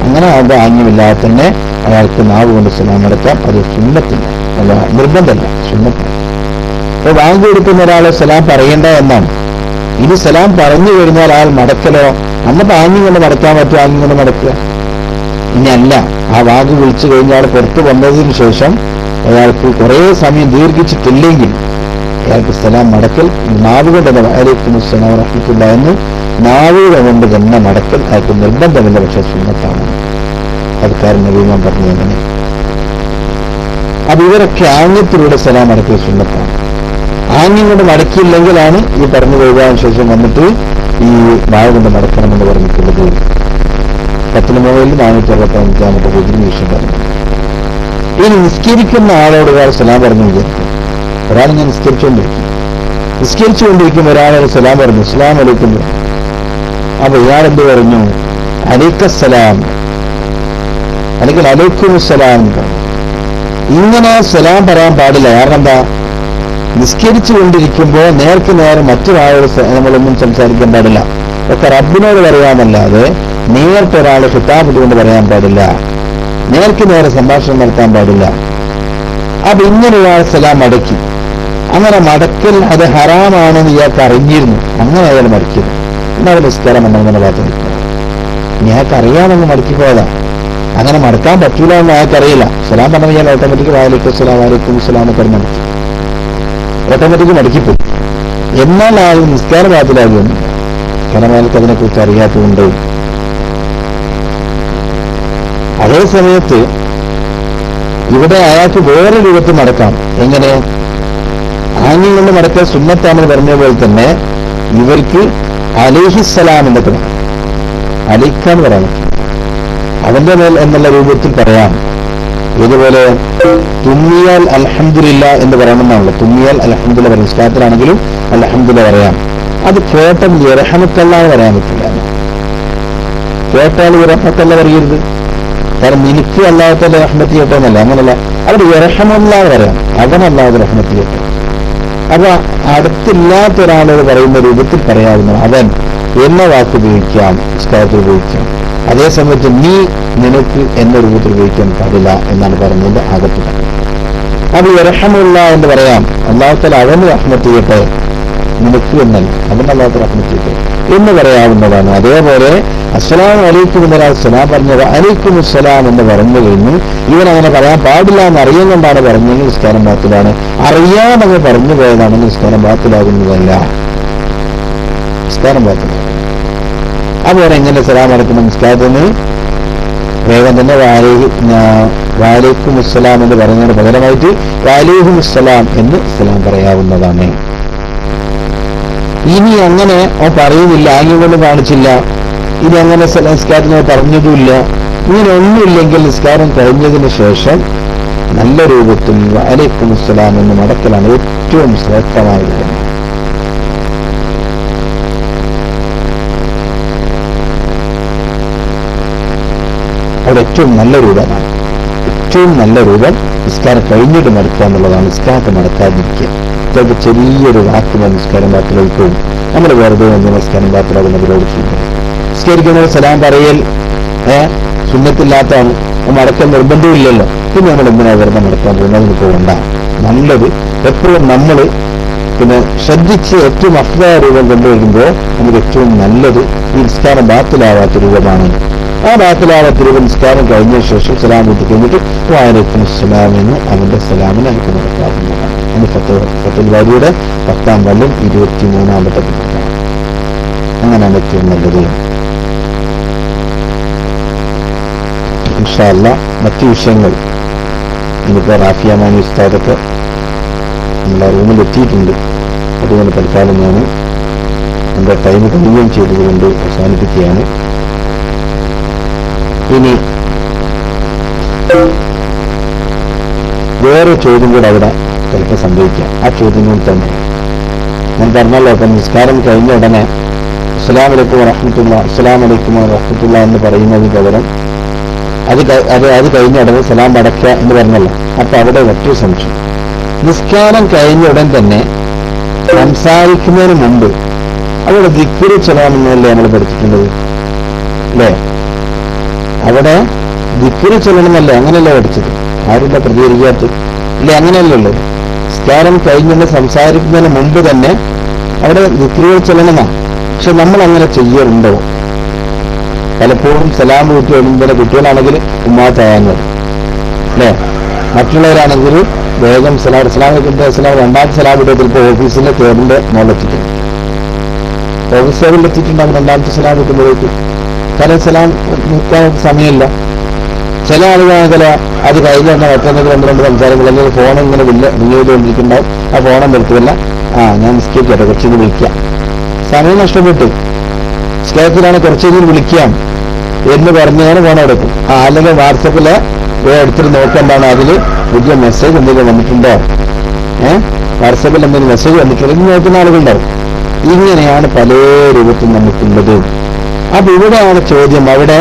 അങ്ങനെ ആകുമ്പോൾ ആംഗ്യമില്ലാതെ തന്നെ അയാൾക്ക് നാവ് കൊണ്ട് സലാം അടക്കാം. അത് സുന്നത്തില്ല, അല്ല നിർബന്ധമല്ല, സുന്നത്താണ്. അപ്പോൾ ബാങ്ക് കൊടുക്കുന്ന ഒരാളെ സലാം പറയേണ്ട എന്നാണ്. ഇനി സലാം പറഞ്ഞു കഴിഞ്ഞാൽ അയാൾ മടക്കലോ, അന്നപ്പോൾ ആംഗ്യം കൊണ്ട് മടക്കാൻ പറ്റും, ആംഗ്യം കൊണ്ട് മടക്കുക. ഇനി അല്ല, ആ വാങ്ക് വിളിച്ചു കഴിഞ്ഞാൽ പുറത്തു വന്നതിന് ശേഷം അയാൾക്ക് കുറേ സമയം ദീർഘിച്ചിട്ടില്ലെങ്കിൽ അയാൾക്ക് സലാം മടക്കൽ നാവ് കൊണ്ട് തന്നെ വഅലൈക്കും അസ്സലാം വറഹ്മത്തുള്ളാഹി എന്ന് നാവുക കൊണ്ട് തന്നെ മടക്കൽ അയാൾക്ക് നിർബന്ധമില്ല, പക്ഷെ സുന്നത്താണ്. അത് കാരണം നബിമാൻ പറഞ്ഞു തന്നെ. അപ്പൊ ഇവരൊക്കെ ആംഗ്യത്തിലൂടെ സലാം മടക്കിയ സുന്നത്താണ്. ആംഗ്യം കൊണ്ട് മടക്കിയില്ലെങ്കിലാണ് ഈ പറഞ്ഞു പോയതിനു ശേഷം വന്നിട്ട് ഈ നാവ് കൊണ്ട് മടക്കണമെന്ന് പറഞ്ഞിട്ടുള്ളത്. 465 പേജിൽ വിഷയം പറഞ്ഞു. ഇനി നിസ്കരിക്കുന്ന ആളോട് ഒരാൾ സലാം പറഞ്ഞു വിചാരിക്കും. ഒരാൾ ഞാൻ നിസ്കരിച്ചുകൊണ്ടിരിക്കും ഒരാളോട് സലാം പറഞ്ഞു, അസ്സലാമു അലൈക്കും. അപ്പൊ ഇയാളെന്ത് പറഞ്ഞു? അലൈക്കസ്സലാം അല്ലെങ്കിൽ അലൈക്കും അസ്സലാം. ഇങ്ങനെ സലാം പറയാൻ പാടില്ല. കാരണം എന്താ? നിസ്കരിച്ചു കൊണ്ടിരിക്കുമ്പോൾ നേർക്ക് നേരെ മറ്റൊരാളോട് നമ്മളൊന്നും സംസാരിക്കാൻ പാടില്ല. ഒക്കെ റബ്ബിനോട് പറയാമല്ലാതെ നേരിട്ടൊരാളെ ഖിതാബ് കൊണ്ട് പറയാൻ പാടില്ല. നേർക്ക് നേരെ സംഭാഷണം നടത്താൻ പാടില്ല. അപ്പൊ ഇങ്ങനെ ഇയാൾ സലാം മടക്കി. അങ്ങനെ മടക്കൽ അത് ഹറാമാണെന്ന് ഇയാൾക്ക് അറിഞ്ഞിരുന്നു. അങ്ങനെ അയാൾ മടക്കിയത്. എന്നാൽ നിസ്കാരം എന്നങ്ങനെ ഭാഗത്ത് നിൽക്കുക. ഇയാൾക്ക് അറിയാമെന്ന് മടക്കിപ്പോയതാ. അങ്ങനെ മടക്കാൻ പറ്റൂല എന്ന് അയാൾക്കറിയില്ല. സലാം പറഞ്ഞാൽ ഇയാൾ ഓട്ടോമാറ്റിക് വഅലൈക്കും അസ്സലാം വഅലൈക്കും അസ്സലാം ഒക്കെ മടക്കി, ഓട്ടോമാറ്റിക് മടക്കിപ്പോയി. എന്നാൽ ആ നിസ്കാര ഭാഗത്തിലാകുന്നു. കാരണം അയാൾക്ക് അതിനെക്കുറിച്ച് അറിയാത്തതുകൊണ്ട്. അതേ സമയത്ത് ഇവിടെ അയാൾക്ക് വേറെ രൂപത്തിൽ മടക്കാം. എങ്ങനെ? ആംഗ്യം കൊണ്ട് മടക്കാൻ സുന്നത്താണെന്ന് പറഞ്ഞ പോലെ തന്നെ ഇവർക്ക് അലൈഹിസ്സലാം എന്നൊക്കെ അലൈക്കാന്ന് പറയാൻ പറ്റും. അവന്റെ മേൽ എന്നുള്ള രൂപത്തിൽ പറയാം. ഇതുപോലെ തുമ്മിയാൽ അൽഹംദുലില്ലാ എന്ന് പറയണമെന്നാണല്ലോ. തുമ്മിയാൽ അൽഹംദുലില്ലാ പറയും. നിസ്കാരത്തിലാണെങ്കിലും അൽഹംദുലില്ലാ പറയാം. അത് കേട്ടം ഇറഹമത്തല്ല എന്ന് പറയാൻ പറ്റില്ല. കേട്ടാൽ ഇറഹമത്തല്ല പറയരുത്. കാരണം നിനക്ക് അല്ലാത്ത റഹ്മത്ത് ചെയ്യട്ടെന്നല്ല, അങ്ങനല്ല. അവിടെ ഇറഹമല്ലാതെ പറയാം, അവനല്ലാതെ റഹ്മത്ത് ചെയ്യട്ടെ. അപ്പൊ അടുത്തില്ലാത്ത ഒരാളോട് പറയുന്ന രൂപത്തിൽ പറയാവുന്ന അവൻ എന്ന വാക്ക് ഉപയോഗിക്കാം, നിസ്കാരത്തിൽ ഉപയോഗിക്കാം. അതേസമയത്ത് നീ, നിനക്ക് എന്ന രൂപത്തിൽ ഉപയോഗിക്കാൻ പാടില്ല എന്നാണ് പറഞ്ഞതിന്റെ അകത്ത്. അപ്പൊ ഇറഹമുള്ള എന്ന് പറയാം. അല്ലാത്ത അവന് റഹ്മത്ത് ചെയ്യട്ടെ, നിനക്ക് എന്നല്ല, അവനല്ലാത്ത റഹ്മത്ത് ചെയ്യട്ടെ എന്ന് പറയാവുന്നതാണ്. അതേപോലെ അസ്സലാമു അലൈക്കും എന്നൊരാൾ സലാം പറഞ്ഞത് അലൈക്കും അസ്സലാം എന്ന് പറഞ്ഞു കഴിഞ്ഞു. ഇവനങ്ങനെ പറയാൻ പാടില്ല എന്ന് അറിയുന്നുകൊണ്ടാണ് പറഞ്ഞെങ്കിൽ നിസ്കാരം ബാത്തിലാണ്. അറിയാമെന്ന് പറഞ്ഞു പോയതാണെങ്കിൽ നിസ്കാരം ബാത്തിലാകുന്നതല്ല, നിസ്കാരം ബാത്തിലാണ്. അതുപോലെ എങ്ങനെ സലാം അടക്കണം? നിസ്കാരത്തിന് വേഗം തന്നെ വഅലൈക്കും അസ്സലാം എന്ന് പറയുന്നതിന് പകരമായിട്ട് വഅലൈക്കും അസ്സലാം എന്ന് സലാം പറയാവുന്നതാണ്. ഇനി അങ്ങനെ പറയുന്നില്ല, ആംഗ്യം കൊണ്ട് കാണിച്ചില്ല, ഇനി അങ്ങനെ നിസ്കാരത്തിന് പറഞ്ഞതുമില്ല, ഇങ്ങനെ ഒന്നുമില്ലെങ്കിൽ നിസ്കാരം കഴിഞ്ഞതിന് ശേഷം നല്ല രൂപത്തിൽ വഅലൈക്കും അസ്സലാം എന്ന് മടക്കലാണ് ഏറ്റവും ശ്രേഷ്ഠമായത്. അവിടെ ഏറ്റവും നല്ല രൂപമാണ്. ഏറ്റവും നല്ല രൂപം നിസ്കാരം കഴിഞ്ഞിട്ട് മടക്കുക എന്നുള്ളതാണ്. നിസ്കാരത്തെ മടക്കാതിരിക്കുക. ചിലപ്പോൾ ചെറിയൊരു വാക്കിന് നിസ്കാരം ബാത്തിലായി പോകും. നമ്മൾ വെറുതെ ഒന്ന് നിസ്കാരം ബാത്തിലാകുന്നവരോട് ചെയ്യുന്നത്. നിസ്കരിക്കുന്നത് സലാം പറയൽ സുന്നത്തില്ലാത്തതാണ്. മടക്കാൻ നിർബന്ധമില്ലല്ലോ. പിന്നെ നമ്മൾ എന്തിനാ വെറുതെ മടക്കാൻ പോകുന്നത്? അതിന് പോകണ്ട. നല്ലത് എപ്പോഴും നമ്മൾ ശ്രദ്ധിച്ച് ഏറ്റവും അഫ്ദായ രൂപം കൊണ്ടുവരുമ്പോൾ നമുക്ക് ഏറ്റവും നല്ലത് ഈ നിസ്കാരം ബാത്തിലാവാത്ത രൂപമാണ്. ആ ബാത്തിലാവാത്ത രൂപം നിസ്കാരം കഴിഞ്ഞ ശേഷം സലാം കൂട്ടി കഴിഞ്ഞിട്ട് വഅലൈക്കും അസ്സലാം എന്ന് അവന്റെ സലാമിനെ നമുക്ക് നടക്കാവുന്നതാണ്. അത് ഫത്തുൽ ബാരിയുടെ 10-ാം വാല്യം 23-ാമത്തെ പുസ്തകമാണ്. അങ്ങനെയാണ് ഏറ്റവും നല്ലത്. ഇൻഷാ അല്ലാഹ് മറ്റു വിഷയങ്ങൾ ഇനിയിപ്പോൾ റാഫിയ മാനി ഉസ്താദൊക്കെ നമ്മുടെ റൂമിൽ എത്തിയിട്ടുണ്ട്. അതുകൊണ്ട് തൽക്കാലം ഞാൻ എൻ്റെ ടൈം കഴിയുകയും ചെയ്തതുകൊണ്ട് അവസാനിപ്പിക്കുകയാണ്. ഇനി വേറെ ചോദ്യം കൂടെ അവിടെ ചിലപ്പോൾ സംഭവിക്കാം. ആ ചോദ്യങ്ങൾ തന്നെ ഞാൻ പറഞ്ഞല്ലോ. അപ്പം നിസ്കാരം കഴിഞ്ഞ ഉടനെ അസ്സലാമു അലൈക്കും വറഹ്മത്തുള്ളാഹി അസ്സലാമു അലൈക്കും വറഹ്മത്തുള്ളാഹി എന്ന് പറയുന്നതിന് പകരം അത് കഴിഞ്ഞ ഉടനെ സലാം അടയ്ക്കുക എന്ന് പറഞ്ഞല്ലോ. അപ്പൊ അവിടെ മറ്റൊരു സംശയം. നിസ്കാരം കഴിഞ്ഞ ഉടൻ തന്നെ സംസാരിക്കുന്നതിന് മുമ്പ് അവിടെ ദിക്ർ ചൊല്ലണമെന്നല്ലേ നമ്മൾ പഠിച്ചിട്ടുള്ളത് അല്ലേ? അവിടെ ദിക്ർ ചൊല്ലണമെന്നല്ലേ? അങ്ങനെയല്ലേ പഠിച്ചത്? ആരുല്ല പ്രതികരിക്കാത്തത്? ഇല്ലേ? അങ്ങനെയല്ലല്ലോ. നിസ്കാരം കഴിഞ്ഞുകൊണ്ട് സംസാരിക്കുന്നതിന് മുമ്പ് തന്നെ അവിടെ ദിക്റുകൾ ചൊല്ലണമെന്നാണ്. പക്ഷെ നമ്മൾ അങ്ങനെ ചെയ്യാറുണ്ടോ? പലപ്പോഴും സലാം കൂട്ടി എഴുതുമ്പോൾ കുട്ടികളാണെങ്കിൽ ഉമ്മാത്തായാൽ അല്ലേ? മറ്റുള്ളവരാണെങ്കിൽ വേഗം സലാം രണ്ടാമത്തെ സലാം കിട്ടിയ ചിലപ്പോൾ ഓഫീസിന്റെ ടേബിളിന്റെ മുകളിലെത്തിക്കും. ഓഫീസ് ടേബിളിൽ എത്തിയിട്ടുണ്ടാകും രണ്ടാമത്തെ സലാം കിട്ടുമ്പോഴേക്ക്. കാരണം സലാം നിൽക്കാൻ സമയമില്ല. ചില ആളുകളാണെങ്കിൽ അത് കഴിഞ്ഞ മറ്റൊന്നെങ്കിൽ 2 സംസാരങ്ങൾ അല്ലെങ്കിൽ ഫോൺ ഇങ്ങനെ റിന്യൂ ചെയ്തുകൊണ്ടിരിക്കുന്നുണ്ടാവും. ആ ഫോണും വെറുത്തില്ല. ഞാൻ നിസ്കരിക്കട്ടെ, കുറച്ചുകൂടി വിളിക്കാം. സമയം നഷ്ടപ്പെട്ടു. നിസ്കാരത്തിലാണ് കുറച്ചുകൂടി വിളിക്കാം എന്ന് പറഞ്ഞാണ് ഫോൺ എടുക്കും. അല്ലെങ്കിൽ വാട്സപ്പില് എടുത്തിട്ട് നോക്കേണ്ടാണ് അതിൽ പുതിയ മെസ്സേജ് എന്തെങ്കിലും വന്നിട്ടുണ്ടോ, വാട്സപ്പിൽ എന്തെങ്കിലും മെസ്സേജ് വന്നിട്ടുണ്ടോ എന്ന് നോക്കുന്ന ആളുകളുണ്ടാവും. ഇങ്ങനെയാണ് പല രൂപത്തിൽ നമുക്കുള്ളത്. അപ്പൊ ഇവിടെയാണ് ചോദ്യം. അവിടെ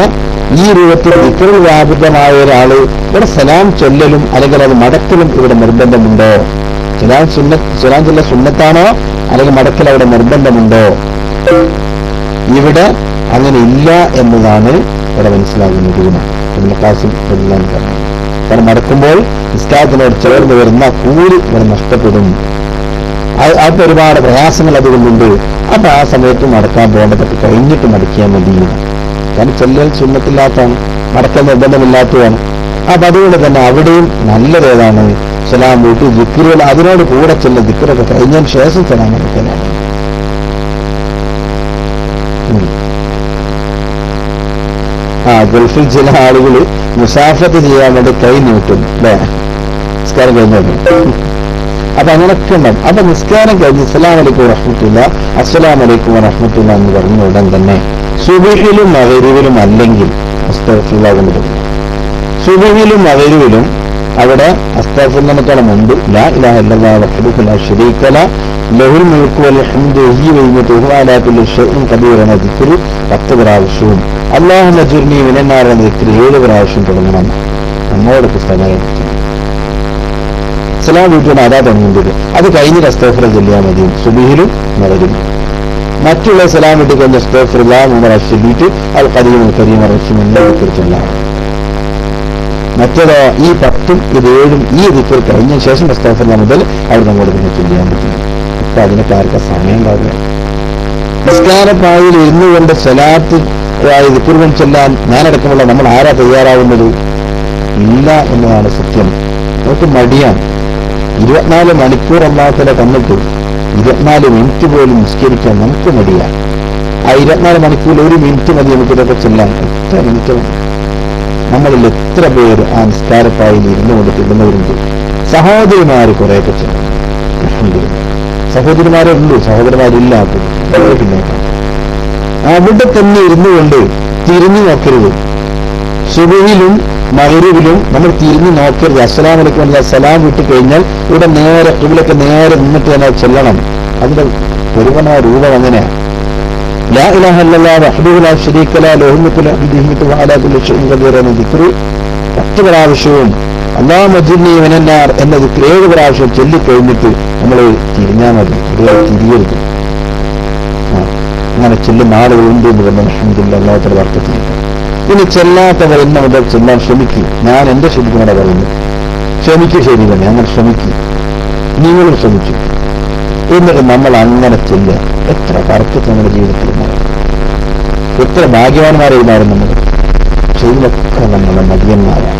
ഈ രൂപത്തിൽ ദിക്റിൽ വ്യാപൃതമായ ഒരാള് ഇവിടെ സലാം ചൊല്ലലും അല്ലെങ്കിൽ അത് മടക്കലും ഇവിടെ നിർബന്ധമുണ്ടോ? സലാം ചൊല്ല സുന്നത്താണോ അല്ലെങ്കിൽ മടക്കൽ അവിടെ നിർബന്ധമുണ്ടോ? ഇവിടെ അങ്ങനെ ഇല്ല എന്നതാണ് ഇവിടെ മനസ്സിലാകുന്നത്. കാരണം മടക്കുമ്പോൾ നിസ്കാരത്തിനോട് ചേർന്ന് വരുന്ന കൂലി ഇവിടെ നഷ്ടപ്പെടും. അത് ഒരുപാട് പ്രയാസങ്ങൾ അതുകൊണ്ടുണ്ട്. അപ്പൊ ആ സമയത്ത് മടക്കാൻ പോകേണ്ടതൊക്കെ കഴിഞ്ഞിട്ട് മടക്കിയാൽ മതി. കാരണം ചെല്ലൽ സുന്നത്തില്ലാത്തതാണ്, മടക്കൽ നിർബന്ധമില്ലാത്തതാണ്. അപ്പൊ അതുകൊണ്ട് തന്നെ അവിടെയും നല്ലതേതാണ് സലാം വീട്ടി ദിക്റുകൾ അതിനോട് കൂടെ ചെല്ല ദിക്റൊക്കെ കഴിഞ്ഞതിന് ശേഷം സലാം മടക്കലാണ്. ഗൾഫിൽ ചില ആളുകൾ മുസാഫത്ത് ചെയ്യാൻ വേണ്ടി കൈ നീട്ടും അല്ലേ? നിസ്കാരം കഴിഞ്ഞു. അപ്പൊ അങ്ങനെയൊക്കെ ഉണ്ടാവും. അപ്പൊ നിസ്കാരം കഴിഞ്ഞ് അസ്സലാമു അലൈക്കും വറഹ്മത്തുള്ളാഹി അസ്സലാമു അലൈക്കും വറഹ്മത്തുള്ളാഹി എന്ന് പറഞ്ഞ ഉടൻ തന്നെ സുബ്ഹിലും മഗ്‌രിബിലും അല്ലെങ്കിൽ അസ്തഗ്ഫിറുല്ലാഹ് കൊണ്ട് തുടങ്ങും. സുബ്ഹിലും മഗ്‌രിബിലും അവിടെ അസ്തഗ്ഫിറുല്ലാഹിനേക്കാൾ മുമ്പ് ലാ ഇലാഹ ഇല്ലല്ലാഹു വഹ്ദഹു ലാ ശരീക ലഹു ലഹുൽ മുൽക്കു വൽ ഹംദു വഹുവ അലാ കുല്ലി ഷൈഇൻ ഖദീർ എന്ന ദിക്ർ 10 പ്രാവശ്യവും അല്ലാഹുമ്മ അജ്ർനി മിനൻ നാർ എന്ന ദിക്ർ 7 പ്രാവശ്യം തുടങ്ങണം. നമ്മോട് പുസ്തകം സലാം വീട്ടിലാണ് അതാ തുടങ്ങുന്നത്. അത് കഴിഞ്ഞിട്ട് അസ്തഗ്ഫിറുല്ലാഹ് ചൊല്ലിയാൽ മതി. സുബ്ഹിലും മഗ്‌രിബിലും മറ്റുള്ള സലാം വീട്ടിൽ കഴിഞ്ഞ അസ്തഗ്ഫിറുല്ലാഹ് ചൊല്ലിയിട്ട് അൽ ഖദീമുൽ കരീം റഹീം എന്ന ദിക്ർ ചൊല്ലാം. മറ്റേതോ ഈ 10ഉം 7ഉം ഈ ദിക്ർ കഴിഞ്ഞ ശേഷം അസ്തഗ്ഫിറുല്ലാഹ് മുതൽ അവിടെ നമ്മോട് പിന്നെ ചൊല്ലിയാൻ പറ്റും. ഇപ്പൊ അതിനൊക്കെ ആർക്കാ സമയം ഉണ്ടാവില്ല. നിസ്കാരപ്പായിൽ ഇരുന്നു കൊണ്ട് സ്വലാത്ത് ദിക്റുകൾ ചൊല്ലാൻ ഞാനടക്കമുള്ള നമ്മൾ ആരാ തയ്യാറാവുന്നത്? ഇല്ല എന്നതാണ് സത്യം. നമുക്ക് മടിയാണ്. 24 മണിക്കൂർ അല്ലാത്തല്ല തന്നിട്ട് 24 മിനിറ്റ് പോലും നിസ്കരിക്കാൻ നമുക്ക് മടിയാണ്. ആ 24 മണിക്കൂർ 1 മിനിറ്റ് മതി നമുക്കിതൊക്കെ ചെല്ലാൻ. എത്ര മിനിറ്റ് നമ്മളിൽ എത്ര പേര് ആ നിസ്കാരപ്പായിൽ ഇരുന്നു കൊണ്ട് ചെല്ലുന്നവരുണ്ട്? സഹോദരിമാര് കുറെയൊക്കെ ചെല്ലും. സഹോദരിമാരേ ഉള്ളൂ, സഹോദരന്മാരില്ലാത്തത് അവിടെ തന്നെ ഇരുന്നു കൊണ്ട് തിരിഞ്ഞു നോക്കരുത്. സുബ്ഹിലും മഗ്‌രിബിലും നമ്മൾ തിരിഞ്ഞു നോക്കരുത്. അസ്സലാമു അലൈക്കും അല്ല സലാം വിട്ട് കഴിഞ്ഞാൽ ഇവിടെ നേരെ ഇവിടെയൊക്കെ നേരെ നിന്നിട്ട് തന്നെ ചെല്ലണം. അതിന്റെ ഒരുവനായ രൂപം അങ്ങനെയാണ്. ലാ ഇലാഹ ഇല്ലല്ലാഹ് വഹ്ദഹു ലാ ശരീക ലഹു ലഹുൽ മുൽക്കു വഅലാ കുല്ലി ഷൈഇൻ ഖദീർ എന്ന ദിക്ർ 10 പ്രാവശ്യവും അല്ലാഹുമ്മ അജ്ഇർനി മിനന്നാർ എന്ന ദിക്ർ 7 പ്രാവശ്യം ചൊല്ലിക്കഴിഞ്ഞിട്ട് നമ്മൾ തിരിഞ്ഞാൽ മതി. തിരിയരുത്. അങ്ങനെ ചെല്ലുന്ന ആളുകളുണ്ട് എന്ന് പറഞ്ഞാൽ അൽഹംദുലില്ലാഹ് അല്ലാഹുവിന്റെ വർക്കത്തിൽ. ഇനി ചെല്ലാത്തവർ എന്നെ മുതൽ ചെല്ലാൻ ശ്രമിക്കും. ഞാൻ എന്റെ ശ്രദ്ധിക്കുന്നതാണ് പറയുന്നത്. ശ്രമിക്കുക, ശരി തന്നെ, അങ്ങനെ ശ്രമിക്കും. നിങ്ങളും ശ്രമിച്ചു. എന്നിട്ട് നമ്മൾ അങ്ങനെ ചെല്ലുക. എത്ര ബർക്കത്ത് നമ്മുടെ ജീവിതത്തിൽ മാറും. എത്ര ഭാഗ്യവാന്മാരായി മാറും നമ്മൾ. ചെയ്തൊക്കെ നമ്മളെ മടിയന്മാരാണ്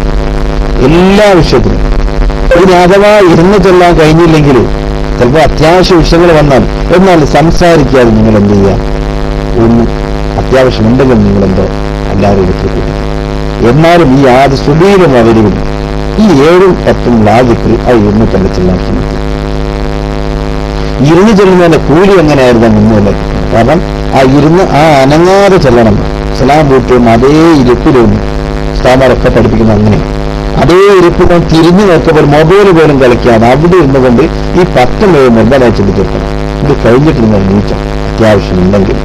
എല്ലാ വിഷയത്തിലും. ഇനി അഥവാ ഇരുന്ന് ചെല്ലാൻ കഴിഞ്ഞില്ലെങ്കിൽ ചിലപ്പോൾ അത്യാവശ്യ വിഷയങ്ങൾ വന്നാൽ എന്നാൽ സംസാരിക്കാതെ നിങ്ങൾ എന്ത് ചെയ്യുക? ഒന്നും അത്യാവശ്യമുണ്ടെങ്കിൽ നിങ്ങളെന്തോ എല്ലാവരും എടുത്തിട്ട് എന്നാലും ഈ ആദ്യ സുബീലും അവരും ഈ 7ഉം 10ഉം ലാജിക്ക് ആ ഇരുന്ന് തന്നെ ചെല്ലാൻ ശ്രമിക്കും. ഇരുന്ന് ചെല്ലുന്നതിന്റെ കൂലി എങ്ങനെയായിരുന്നു മുന്നോട്ട്? കാരണം ആ ഇരുന്ന് ആ അനങ്ങാതെ ചെല്ലണം. സലാം വീട്ടും അതേ ഇരിപ്പിലും ഉസ്താദന്മാരൊക്കെ പഠിപ്പിക്കുന്ന അങ്ങനെ അതേ ഇരിപ്പിലും തിരിഞ്ഞു നോക്കുമ്പോൾ മൊബൈൽ പോലും കളിക്കാതെ അവിടെ ഇരുന്നുകൊണ്ട് ഈ 10 നിർബന്ധമായി ചിന്തിച്ചെടുക്കണം. ഇത് കഴിഞ്ഞിട്ട് നിങ്ങൾ നീച്ചം അത്യാവശ്യമുണ്ടെങ്കിൽ.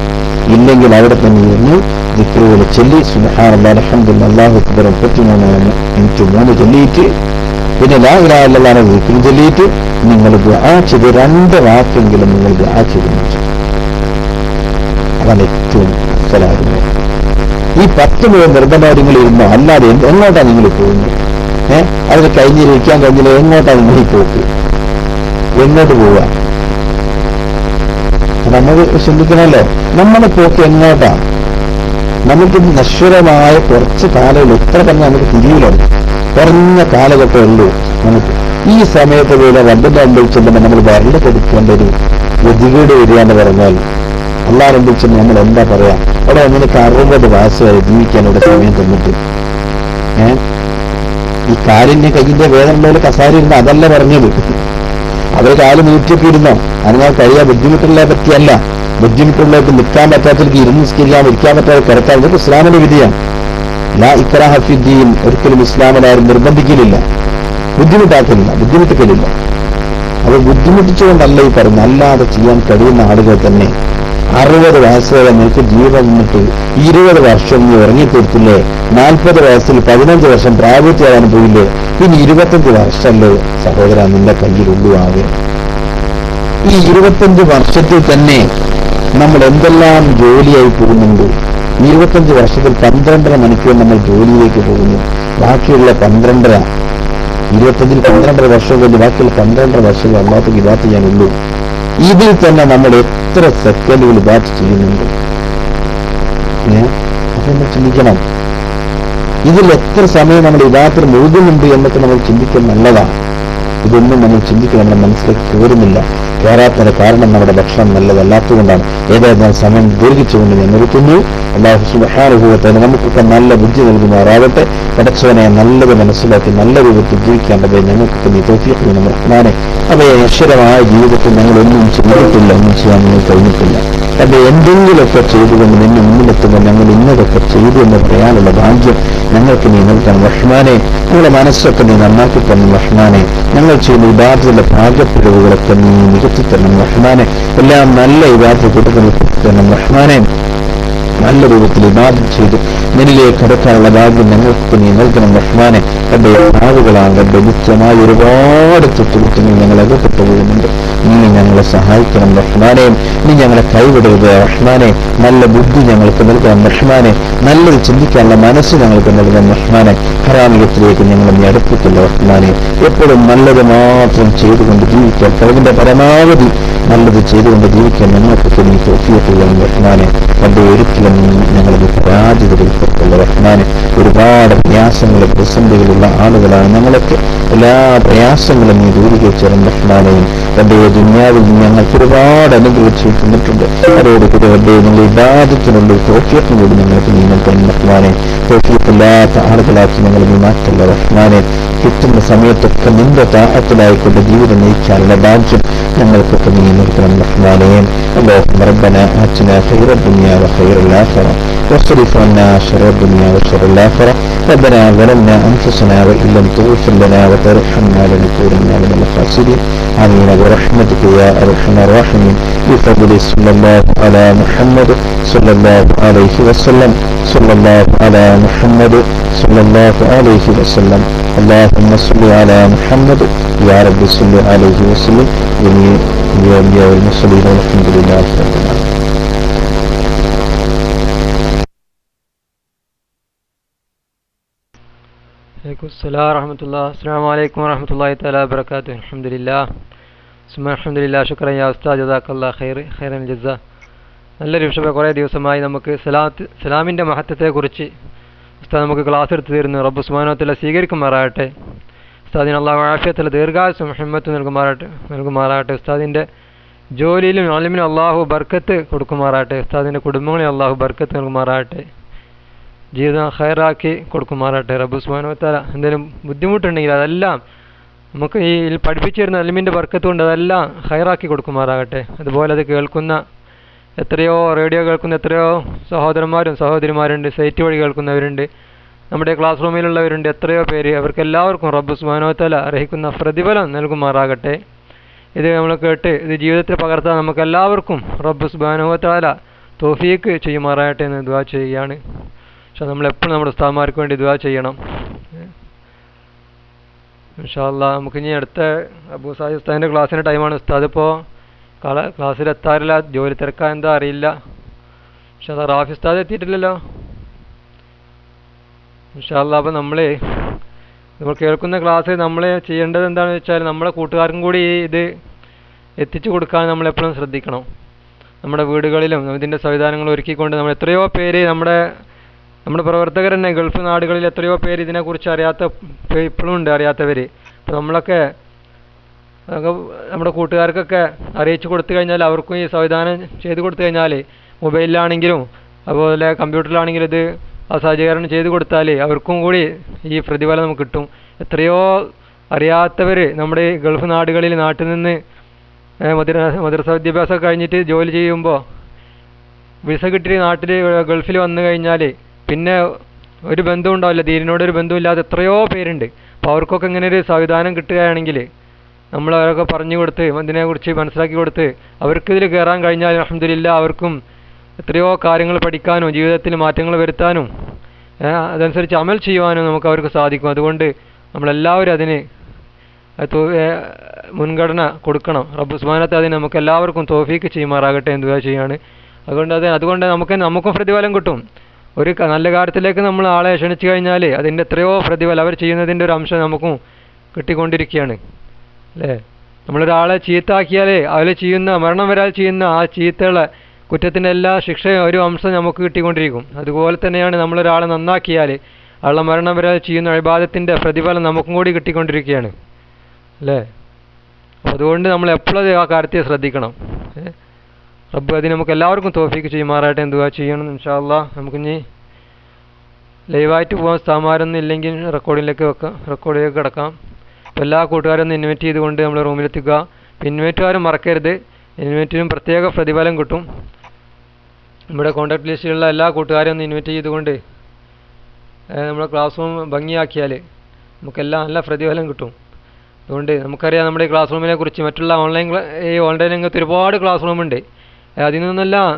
ഇല്ലെങ്കിൽ അവിടെ തന്നെ ഇരുന്ന് ദിക്റുകൾ ചൊല്ലി സുബ്ഹാനല്ലാഹി അൽഹംദുലില്ലാഹി അല്ലാഹു അക്ബർ 33 ചൊല്ലിയിട്ട് പിന്നെ ലാ ഇലാഹ ഇല്ലല്ലാഹ് ദിക്ർ ചൊല്ലിയിട്ട് നിങ്ങൾ ദുആ ചെയ്ത് 2 വാക്കെങ്കിലും നിങ്ങൾ ദുആ ചെയ്തു. അതാണ് ഏറ്റവും അഫ്സലാകുന്നത്. ഈ 10 നിർബന്ധങ്ങൾ ഇരുന്നോ അല്ലാതെ എങ്ങോട്ടാണ് നിങ്ങൾ പോകുന്നത്? അതിന് കഴിഞ്ഞിരിക്കാൻ കഴിഞ്ഞില്ല. എങ്ങോട്ടാണ് നിങ്ങൾ ഈ പോക്ക്? എങ്ങോട്ട് പോവുക? നമ്മൾ ചിന്തിക്കണമല്ലോ. നമ്മുടെ പോക്ക് എങ്ങോട്ടാണ്? നമുക്ക് നശ്വരമായ കുറച്ച് കാലങ്ങൾ എത്ര പറഞ്ഞാൽ നമുക്ക് തിരിയിലാണ്. കുറഞ്ഞ കാലഘട്ടമേ ഉള്ളൂ നമുക്ക്. ഈ സമയത്ത് പോലെ റബ്ബിന്റെ അമ്പിൽ ചെല്ലുമ്പോൾ നമ്മൾ വരണ്ട കൊടുക്കേണ്ട ഒരു ഗതികേട് വരികയെന്ന് പറഞ്ഞാൽ അള്ളാഹ് അമ്പിൽ ചെന്ന് നമ്മൾ എന്താ പറയാ? അവിടെ നിനക്ക് 60 വയസ്സുവരെ ജീവിക്കാൻ ഇവിടെ സമയം തന്നിട്ട് ഈ കാലിന്റെ കയ്യിന്റെ വേദനയുള്ള കസാര ഇരുന്ന് അതല്ല പറഞ്ഞത്. അവർ കാല് നീട്ടിയൊക്കെ ഇരുന്നോ അതിനാൽ കഴിയാൻ ബുദ്ധിമുട്ടുള്ള പറ്റിയല്ല. ബുദ്ധിമുട്ടുള്ളവർക്ക് നിൽക്കാൻ പറ്റാത്തവർക്ക് ഇരുന്ന് നിസ്കരിക്കാൻ ഇരിക്കാൻ പറ്റാതെ കിടക്കാൻ ഇതൊക്കെ ഇസ്ലാമിന്റെ വിധിയാണ്. ലാ ഇക്റാഹ ഫിദ്ദീൻ. ഒരിക്കലും ഇസ്ലാമിലാരും നിർബന്ധിക്കലില്ല, ബുദ്ധിമുട്ടാക്കലില്ല, ബുദ്ധിമുട്ടിക്കലില്ല. അത് ബുദ്ധിമുട്ടിച്ചുകൊണ്ടല്ല ഈ പറയുന്നത്. അല്ലാതെ ചെയ്യാൻ കഴിയുന്ന ആളുകൾ തന്നെ 60 വയസ്സ് വരെ നിങ്ങൾക്ക് ജീവിതം നിന്നിട്ട് 20 വർഷം നീ ഇറങ്ങിത്തീർത്തില്ലേ? 40 വയസ്സിൽ 15 വർഷം പ്രായപൂർത്തിയാകാൻ പോയില്ലേ? ഇനി 25 വർഷമല്ലേ സഹോദര നിന്റെ കയ്യിലുള്ളൂ ആകെ. ഈ 25 വർഷത്തിൽ തന്നെ നമ്മൾ എന്തെല്ലാം ജോലിയായി പോകുന്നുണ്ട്. 25 വർഷത്തിൽ 12.5 മണിക്കൂർ നമ്മൾ ജോലിയിലേക്ക് പോകുന്നു. ബാക്കിയുള്ള 12.5 25ൽ 12.5 വർഷം കൊണ്ട് ബാക്കിയുള്ള 12.5 വർഷം അല്ലാത്ത ഇബാദത്ത് ചെയ്യാനുള്ളൂ. ഇതിൽ തന്നെ നമ്മൾ എത്ര സെക്കൻഡുകൾ ഇബാദത്ത് ചെയ്യുന്നുണ്ട്? അപ്പൊ നമ്മൾ ചിന്തിക്കണം. ഇതിൽ എത്ര സമയം നമ്മൾ ഇബാദത്തിൽ മുഴുകുന്നുണ്ട് എന്നൊക്കെ നമ്മൾ ചിന്തിക്കുന്നത് നല്ലതാണ്. ഇതൊന്നും നമ്മൾ ചിന്തിക്കുക നമ്മുടെ മനസ്സിലേക്ക് കയറുന്നില്ല. കയറാത്തതിന് കാരണം നമ്മുടെ ഭക്ഷണം നല്ലതല്ലാത്തതുകൊണ്ടാണ്. ഏതായിരുന്നാൽ സമയം ദീർഘിച്ചുകൊണ്ട് ഞാൻ നിർത്തുന്നു. അല്ലാഹു സുബ്ഹാനഹു വ തആല നമുക്കൊക്കെ നല്ല ബുദ്ധി നൽകുമാറാകട്ടെ. പടച്ചവനെ നല്ലത് മനസ്സിലാക്കി നല്ല രൂപത്തിൽ ജീവിക്കേണ്ടത് ഞങ്ങൾക്കൊക്കെ നീ തൗഫീഖ് ചെയ്യണം റഹ്മാനെ. അവയെ അക്ഷരമായ ജീവിതത്തിൽ ഞങ്ങളൊന്നും ചെയ്തിട്ടില്ല, ഒന്നും ചെയ്യാൻ നിങ്ങൾ കഴിഞ്ഞിട്ടില്ല. അത് എന്തെങ്കിലുമൊക്കെ ചെയ്തുകൊണ്ട് നിന്നെ മുന്നിലെത്തുമ്പോൾ ഞങ്ങൾ ഇന്നതൊക്കെ ചെയ്തു എന്ന് പറയാനുള്ള ഭാഗ്യം ഞങ്ങൾക്ക് നീ നൽകണം റഹ്മാനെ. ഞങ്ങളുടെ മനസ്സൊക്കെ നീ നന്നാക്കി തരണം റഹ്മാനെ. ഞങ്ങൾ ചെയ്യുന്ന ഇബാദത്തിന്റെ ഭാഗ്യപ്പിഴവുകളൊക്കെ നീ നികത്തി തരണം റഹ്മാനെ. എല്ലാം നല്ല ഇബാദത്ത് കൂട്ടത്തിൽ തരണം റഹ്മാനെ. നല്ല രൂപത്തിൽ ഇബാദത്ത് ചെയ്ത് നിന്നിലേക്ക് കടക്കാനുള്ള ഭാഗ്യം ഞങ്ങൾക്ക് നീ നൽകണം റഹ്മാനെ. എന്റെ ആളുകളാണ് നിത്യമായ ഒരുപാട് തെറ്റുകുറ്റങ്ങൾ ഞങ്ങൾ അകപ്പെട്ടു പോകുന്നുണ്ട്. നീ ഞങ്ങളെ സഹായിക്കണം റഹ്മാനെ. നീ ഞങ്ങളെ കൈവിടരുത് റഹ്മാനെ. നല്ല ബുദ്ധി ഞങ്ങൾക്ക് നൽകണം റഹ്മാനെ. നല്ലത് ചിന്തിക്കാനുള്ള മനസ്സ് ഞങ്ങൾക്ക് നൽകണം റഹ്മാനെ. ഹറാമിയത്തിലേക്ക് ഞങ്ങൾ നീ അടുപ്പിക്കില്ല റഹ്മാനെ. എപ്പോഴും നല്ലത് മാത്രം ചെയ്തുകൊണ്ട് ജീവിക്കാൻ കഴിവിന്റെ പരമാവധി നല്ലത് ചെയ്തുകൊണ്ട് ജീവിക്കാൻ ഞങ്ങൾക്ക് നീ തൗഫീഖ് ചെയ്യണം റഹ്മാനെ. എന്റെ ഒരിക്കലും ഞങ്ങളത് പരാജിതരിൽപ്പെട്ടുള്ള റഹ്മാനെ. ഒരുപാട് പ്രയാസങ്ങളും പ്രതിസന്ധികളുള്ള ആളുകളാണ് ഞങ്ങളൊക്കെ. എല്ലാ പ്രയാസങ്ങളും നീ ദൂരീകരിച്ചേരും റഹ്മാനെയും. എന്റെ ദുനിയാവിൽ നിന്ന് ഞങ്ങൾക്ക് ഒരുപാട് അനുഗ്രഹിച്ചു തന്നിട്ടുണ്ട്. അതോടുകൂടി എന്റെ നിങ്ങൾ ഇബാദത്തിനുള്ള തൗഫീഖും കൂടി ഞങ്ങൾക്ക് നീ നൽകണം റഹ്മാനെ. തൗഫീഖില്ലാത്ത ആളുകളാക്കി ഞങ്ങൾ നീ മാറ്റല്ല റഹ്മാനെ. കിട്ടുന്ന സമയത്തൊക്കെ നിന്റെ താഅത്തിലായിക്കൊണ്ട് ജീവിതം നയിക്കാനുള്ള ഭാഗ്യം ഞങ്ങൾക്കൊക്കെ നീ നൽകണം റഹ്മാനേ. اللهم ربنا آتنا خير الدنيا وخير الآخرة واصرف عنا شر الدنيا وشر الآخرة. ربنا ظلمنا أنفسنا وإن لم تغفر لنا وترحمنا لنكونن من الخاسرين. آمين برحمتك يا أرحم الراحمين. بفضل صلى الله على محمد صلى الله عليه وسلم. صلى الله على محمد صلى الله عليه وسلم. اللهم صل على محمد يا رب صل عليه وسلم. جميع الأنبياء والمرسلين والحمد لله رب العالمين. അസ്സലാമു അലൈക്കും വറഹ്മത്തുള്ളാഹി തആല വബറകാതുഹു. അൽഹംദുലില്ലാഹ് സുബ്ഹാന അൽഹംദുലില്ലാഹ് ശുക്രൻ യാ ഉസ്താദ് ജസാക്കല്ലാഹു ഖൈറൻ ജസാ. നല്ലൊരു വിഷയം. കുറേ ദിവസമായി നമുക്ക് സലാമിൻ്റെ മഹത്വത്തെക്കുറിച്ച് ഉസ്താദ് നമുക്ക് ക്ലാസ് എടുത്തു തരുന്നു. റബ്ബ് സുബ്ഹാനഹു വ തആല സ്വീകരിക്കുമാറാകട്ടെ. ഉസ്താദിന് അല്ലാഹു ആഫിയത്തുള്ള ദീർഘായുസ്സും ഹിമ്മത്തും നൽകുമാറാകട്ടെ. ഉസ്താദിൻ്റെ ജോലിയിലും അലിമിനും അല്ലാഹു ബർക്കത്ത് കൊടുക്കുമാറാകട്ടെ. ഉസ്താദിൻ്റെ കുടുംബങ്ങളിൽ അല്ലാഹു ബർക്കത്ത് നൽകുമാറാകട്ടെ. ജീവിതം ഖൈറാക്കി കൊടുക്കുമാറാകട്ടെ. റബ്ബ് സുബ്ഹാനഹു വ തആല എന്തെങ്കിലും ബുദ്ധിമുട്ടുണ്ടെങ്കിൽ അതെല്ലാം നമുക്ക് ഈ പഠിപ്പിച്ചു തരുന്ന അലിമിൻ്റെ ബർക്കത്ത് കൊണ്ട് അതെല്ലാം ഖൈറാക്കി കൊടുക്കുമാറാകട്ടെ. അതുപോലെ അത് കേൾക്കുന്ന എത്രയോ റേഡിയോ കേൾക്കുന്ന എത്രയോ സഹോദരന്മാരും സഹോദരിമാരുണ്ട്, സൈറ്റ് വഴി കേൾക്കുന്നവരുണ്ട്, നമ്മുടെ ക്ലാസ് റൂമിലുള്ളവരുണ്ട്, എത്രയോ പേര്. അവർക്കെല്ലാവർക്കും റബ്ബ് സുബ്ഹാനഹു വ തആല അർഹിക്കുന്ന പ്രതിഫലം നൽകുമാറാകട്ടെ. ഇത് നമ്മൾ കേട്ട് ഇത് ജീവിതത്തിൽ പകർത്താൻ നമുക്കെല്ലാവർക്കും റബ്ബ് സുബ്ഹാനഹു വ തആല തൗഫീക്ക് ചെയ്യുമാറാകട്ടെ എന്ന് ദുആ ചെയ്യുകയാണ്. പക്ഷേ നമ്മളെപ്പോഴും നമ്മുടെ ഉസ്താദ്മാർക്ക് വേണ്ടി ദുആ ചെയ്യണം. ഇൻഷാ അല്ലാഹ് നമുക്കിനി അടുത്ത അബൂ സാഹിദ് ഉസ്താദിൻ്റെ ക്ലാസ്സിൻ്റെ ടൈമാണ്. ഉസ്താദ് ഇപ്പോൾ ക്ലാസ്സിൽ എത്താറില്ല, ജോലി തിരക്കാൻ എന്താ അറിയില്ല. പക്ഷേ അത് റാഫി ഉസ്താദ് എത്തിയിട്ടില്ലല്ലോ. ഇൻഷാ അല്ലാഹ് അപ്പോൾ നമ്മൾ കേൾക്കുന്ന ക്ലാസ് നമ്മൾ ചെയ്യേണ്ടത് എന്താണെന്ന് വെച്ചാൽ നമ്മളെ കൂട്ടുകാർക്കും കൂടി ഇത് എത്തിച്ചു കൊടുക്കാൻ നമ്മളെപ്പോഴും ശ്രദ്ധിക്കണം. നമ്മുടെ വീടുകളിലും ഇതിൻ്റെ സംവിധാനങ്ങൾ ഒരുക്കിക്കൊണ്ട് നമ്മൾ എത്രയോ പേര് നമ്മുടെ പ്രവർത്തകർ തന്നെ ഗൾഫ് നാടുകളിൽ എത്രയോ പേര് ഇതിനെക്കുറിച്ച് ഇപ്പോഴും ഉണ്ട് അറിയാത്തവർ. അപ്പോൾ നമ്മളൊക്കെ നമ്മുടെ കൂട്ടുകാർക്കൊക്കെ അറിയിച്ചു കൊടുത്തു കഴിഞ്ഞാൽ അവർക്കും ഈ സംവിധാനം ചെയ്തു കൊടുത്തു കഴിഞ്ഞാൽ മൊബൈലിലാണെങ്കിലും അതുപോലെ കമ്പ്യൂട്ടറിലാണെങ്കിലും ഇത് സജ്ജീകരണം ചെയ്തു കൊടുത്താൽ അവർക്കും കൂടി ഈ പ്രതിഫലം നമുക്ക് കിട്ടും. എത്രയോ അറിയാത്തവർ നമ്മുടെ ഗൾഫ് നാട്ടിൽ നിന്ന് മദ്രസ വിദ്യാഭ്യാസം കഴിഞ്ഞിട്ട് ജോലി ചെയ്യുമ്പോൾ വിസ കിട്ടി ഗൾഫിൽ വന്നു കഴിഞ്ഞാൽ പിന്നെ ഒരു ബന്ധവും ഉണ്ടാവില്ല, ദീനിനോടൊരു ബന്ധമില്ലാതെ എത്രയോ പേരുണ്ട്. അപ്പോൾ അവർക്കൊക്കെ ഇങ്ങനെ ഒരു സംവിധാനം കിട്ടുകയാണെങ്കിൽ നമ്മൾ അവരൊക്കെ പറഞ്ഞു കൊടുത്ത് ഇതിനെക്കുറിച്ച് മനസ്സിലാക്കി കൊടുത്ത് അവർക്കിതിൽ കയറാൻ കഴിഞ്ഞാൽ അൽഹംദുലില്ലാഹ് അവർക്കും എത്രയോ കാര്യങ്ങൾ പഠിക്കാനും ജീവിതത്തിൽ മാറ്റങ്ങൾ വരുത്താനും അതനുസരിച്ച് അമൽ ചെയ്യുവാനും നമുക്ക് അവർക്ക് സാധിക്കും. അതുകൊണ്ട് നമ്മളെല്ലാവരും അതിന് മുൻഗണന കൊടുക്കണം. റബ്ബ് സുബ്ഹാനഹു വ തആല അതിന് നമുക്ക് എല്ലാവർക്കും തൗഫീക്ക് ചെയ്യുമാറാകട്ടെ എന്ന് ദുആ ചെയ്യാണ്. അതുകൊണ്ട് നമുക്കും പ്രതിഫലം കിട്ടും. ഒരു നല്ല കാര്യത്തിലേക്ക് നമ്മൾ ആളെ ക്ഷണിച്ചു കഴിഞ്ഞാൽ അതിൻ്റെ എത്രയോ പ്രതിഫലം അവർ ചെയ്യുന്നതിൻ്റെ ഒരു അംശം നമുക്കും കിട്ടിക്കൊണ്ടിരിക്കുകയാണ് അല്ലേ. നമ്മളൊരാളെ ചീത്താക്കിയാൽ അവർ ചെയ്യുന്ന മരണം വരാൽ ചെയ്യുന്ന ആ ചീത്തകളെ കുറ്റത്തിൻ്റെ എല്ലാ ശിക്ഷയും ഒരു അംശം നമുക്ക് കിട്ടിക്കൊണ്ടിരിക്കും. അതുപോലെ തന്നെയാണ് നമ്മളൊരാളെ നന്നാക്കിയാൽ ആളെ മരണം വരാൽ ചെയ്യുന്ന ഇബാദത്തിൻ്റെ പ്രതിഫലം നമുക്കും കൂടി കിട്ടിക്കൊണ്ടിരിക്കുകയാണ് അല്ലേ. അതുകൊണ്ട് നമ്മൾ എപ്പോഴും ആ കാര്യത്തെ ശ്രദ്ധിക്കണം. റബ്ബ് അതിന് നമുക്ക് എല്ലാവർക്കും തൗഫീക്ക് ചെയ്യുമാറാകട്ടെ എന്ന് ദുആ ചെയ്യണം. ഇൻഷാ അല്ലാഹ് നമുക്കിനി ലൈവായിട്ട് പോകാൻ സ്ഥാമാരൊന്നും ഇല്ലെങ്കിൽ റെക്കോർഡിലേക്ക് കിടക്കാം. അപ്പോൾ എല്ലാ കൂട്ടുകാരൊന്നും ഇൻവൈറ്റ് ചെയ്തുകൊണ്ട് നമ്മൾ റൂമിലെത്തിക്കുക. ഇൻവൈറ്റുകാരും മറക്കരുത്, ഇൻവൈറ്റിനും പ്രത്യേക പ്രതിഫലം കിട്ടും. നമ്മുടെ കോൺടാക്ട് ലിസ്റ്റിലുള്ള എല്ലാ കൂട്ടുകാരെയും ഒന്ന് ഇൻവൈറ്റ് ചെയ്തുകൊണ്ട് നമ്മുടെ ക്ലാസ് റൂം ഭംഗിയാക്കിയാൽ നമുക്കെല്ലാം നല്ല പ്രതിഫലം കിട്ടും. അതുകൊണ്ട് നമുക്കറിയാം നമ്മുടെ ക്ലാസ് റൂമിനെ കുറിച്ച് മറ്റുള്ള ഓൺലൈൻ രംഗത്ത് ഒരുപാട് ക്ലാസ് റൂമുണ്ട്. അതിൽ നിന്നെല്ലാം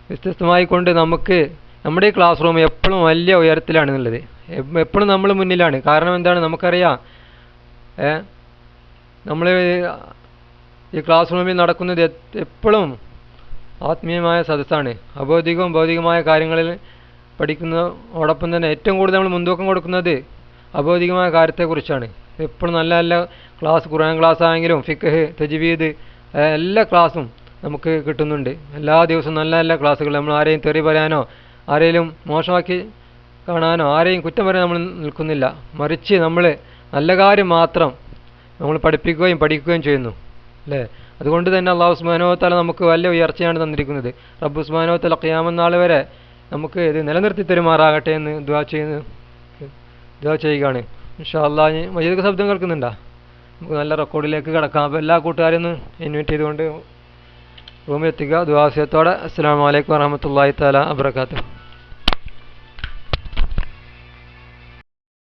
വ്യത്യസ്തമായിക്കൊണ്ട് നമുക്ക് നമ്മുടെ ഈ ക്ലാസ് റൂം എപ്പോഴും വലിയ ഉയരത്തിലാണെന്നുള്ളത്, എപ്പോഴും നമ്മൾ മുന്നിലാണ്. കാരണം എന്താണ് നമുക്കറിയാം, നമ്മൾ ഈ ക്ലാസ് റൂമിൽ നടക്കുന്നത് എപ്പോഴും ആത്മീയമായ സദസ്സാണ്. അഭൗതികവും ഭൗതികമായ കാര്യങ്ങളിൽ പഠിക്കുന്നതോടൊപ്പം തന്നെ ഏറ്റവും കൂടുതൽ നമ്മൾ മുൻതൂക്കം കൊടുക്കുന്നത് അഭൗതികമായ കാര്യത്തെക്കുറിച്ചാണ്. എപ്പോഴും നല്ല നല്ല ക്ലാസ്, ഖുർആൻ ക്ലാസ് ആണെങ്കിലും ഫിഖ്, തജ്വീദ് എല്ലാ ക്ലാസ്സും നമുക്ക് കിട്ടുന്നുണ്ട്. എല്ലാ ദിവസവും നല്ല നല്ല ക്ലാസ്സുകൾ. നമ്മൾ ആരെയും തെറി പറയാനോ ആരെയും മോശമാക്കി കാണാനോ ആരെയും കുറ്റം പറയാൻ നമ്മൾ നിൽക്കുന്നില്ല. മറിച്ച് നമ്മൾ നല്ല കാര്യം മാത്രം നമ്മൾ പഠിപ്പിക്കുകയും പഠിക്കുകയും ചെയ്യുന്നു അല്ലേ. അതുകൊണ്ട് തന്നെ അല്ലാഹു സുബ്ഹാനഹു വ തആല നമുക്ക് വലിയ ഉയർച്ചയാണ് തന്നിരിക്കുന്നത്. റബ്ബ് സുബ്ഹാനഹു വ തആല ഖിയാമത്ത് നാൾ വരെ നമുക്ക് ഇത് നിലനിർത്തി തരുമാറാകട്ടെ എന്ന് ദുആ ചെയ്യുകയാണ്. ഇൻഷാ അല്ലാഹ് മജീദ് ശബ്ദം കേൾക്കുന്നുണ്ടോ? നമുക്ക് നല്ല റെക്കോർഡിലേക്ക് കിടക്കാം. അപ്പോൾ എല്ലാ കൂട്ടുകാരെയും ഒന്ന് ഇൻവൈറ്റ് ചെയ്തുകൊണ്ട് റൂമിൽ എത്തിക്കുക. ദുആ വസിയത്തോടെ. അസ്സലാമു അലൈക്കും വറഹ്മത്തുള്ളാഹി തആല വബറകാതുഹു.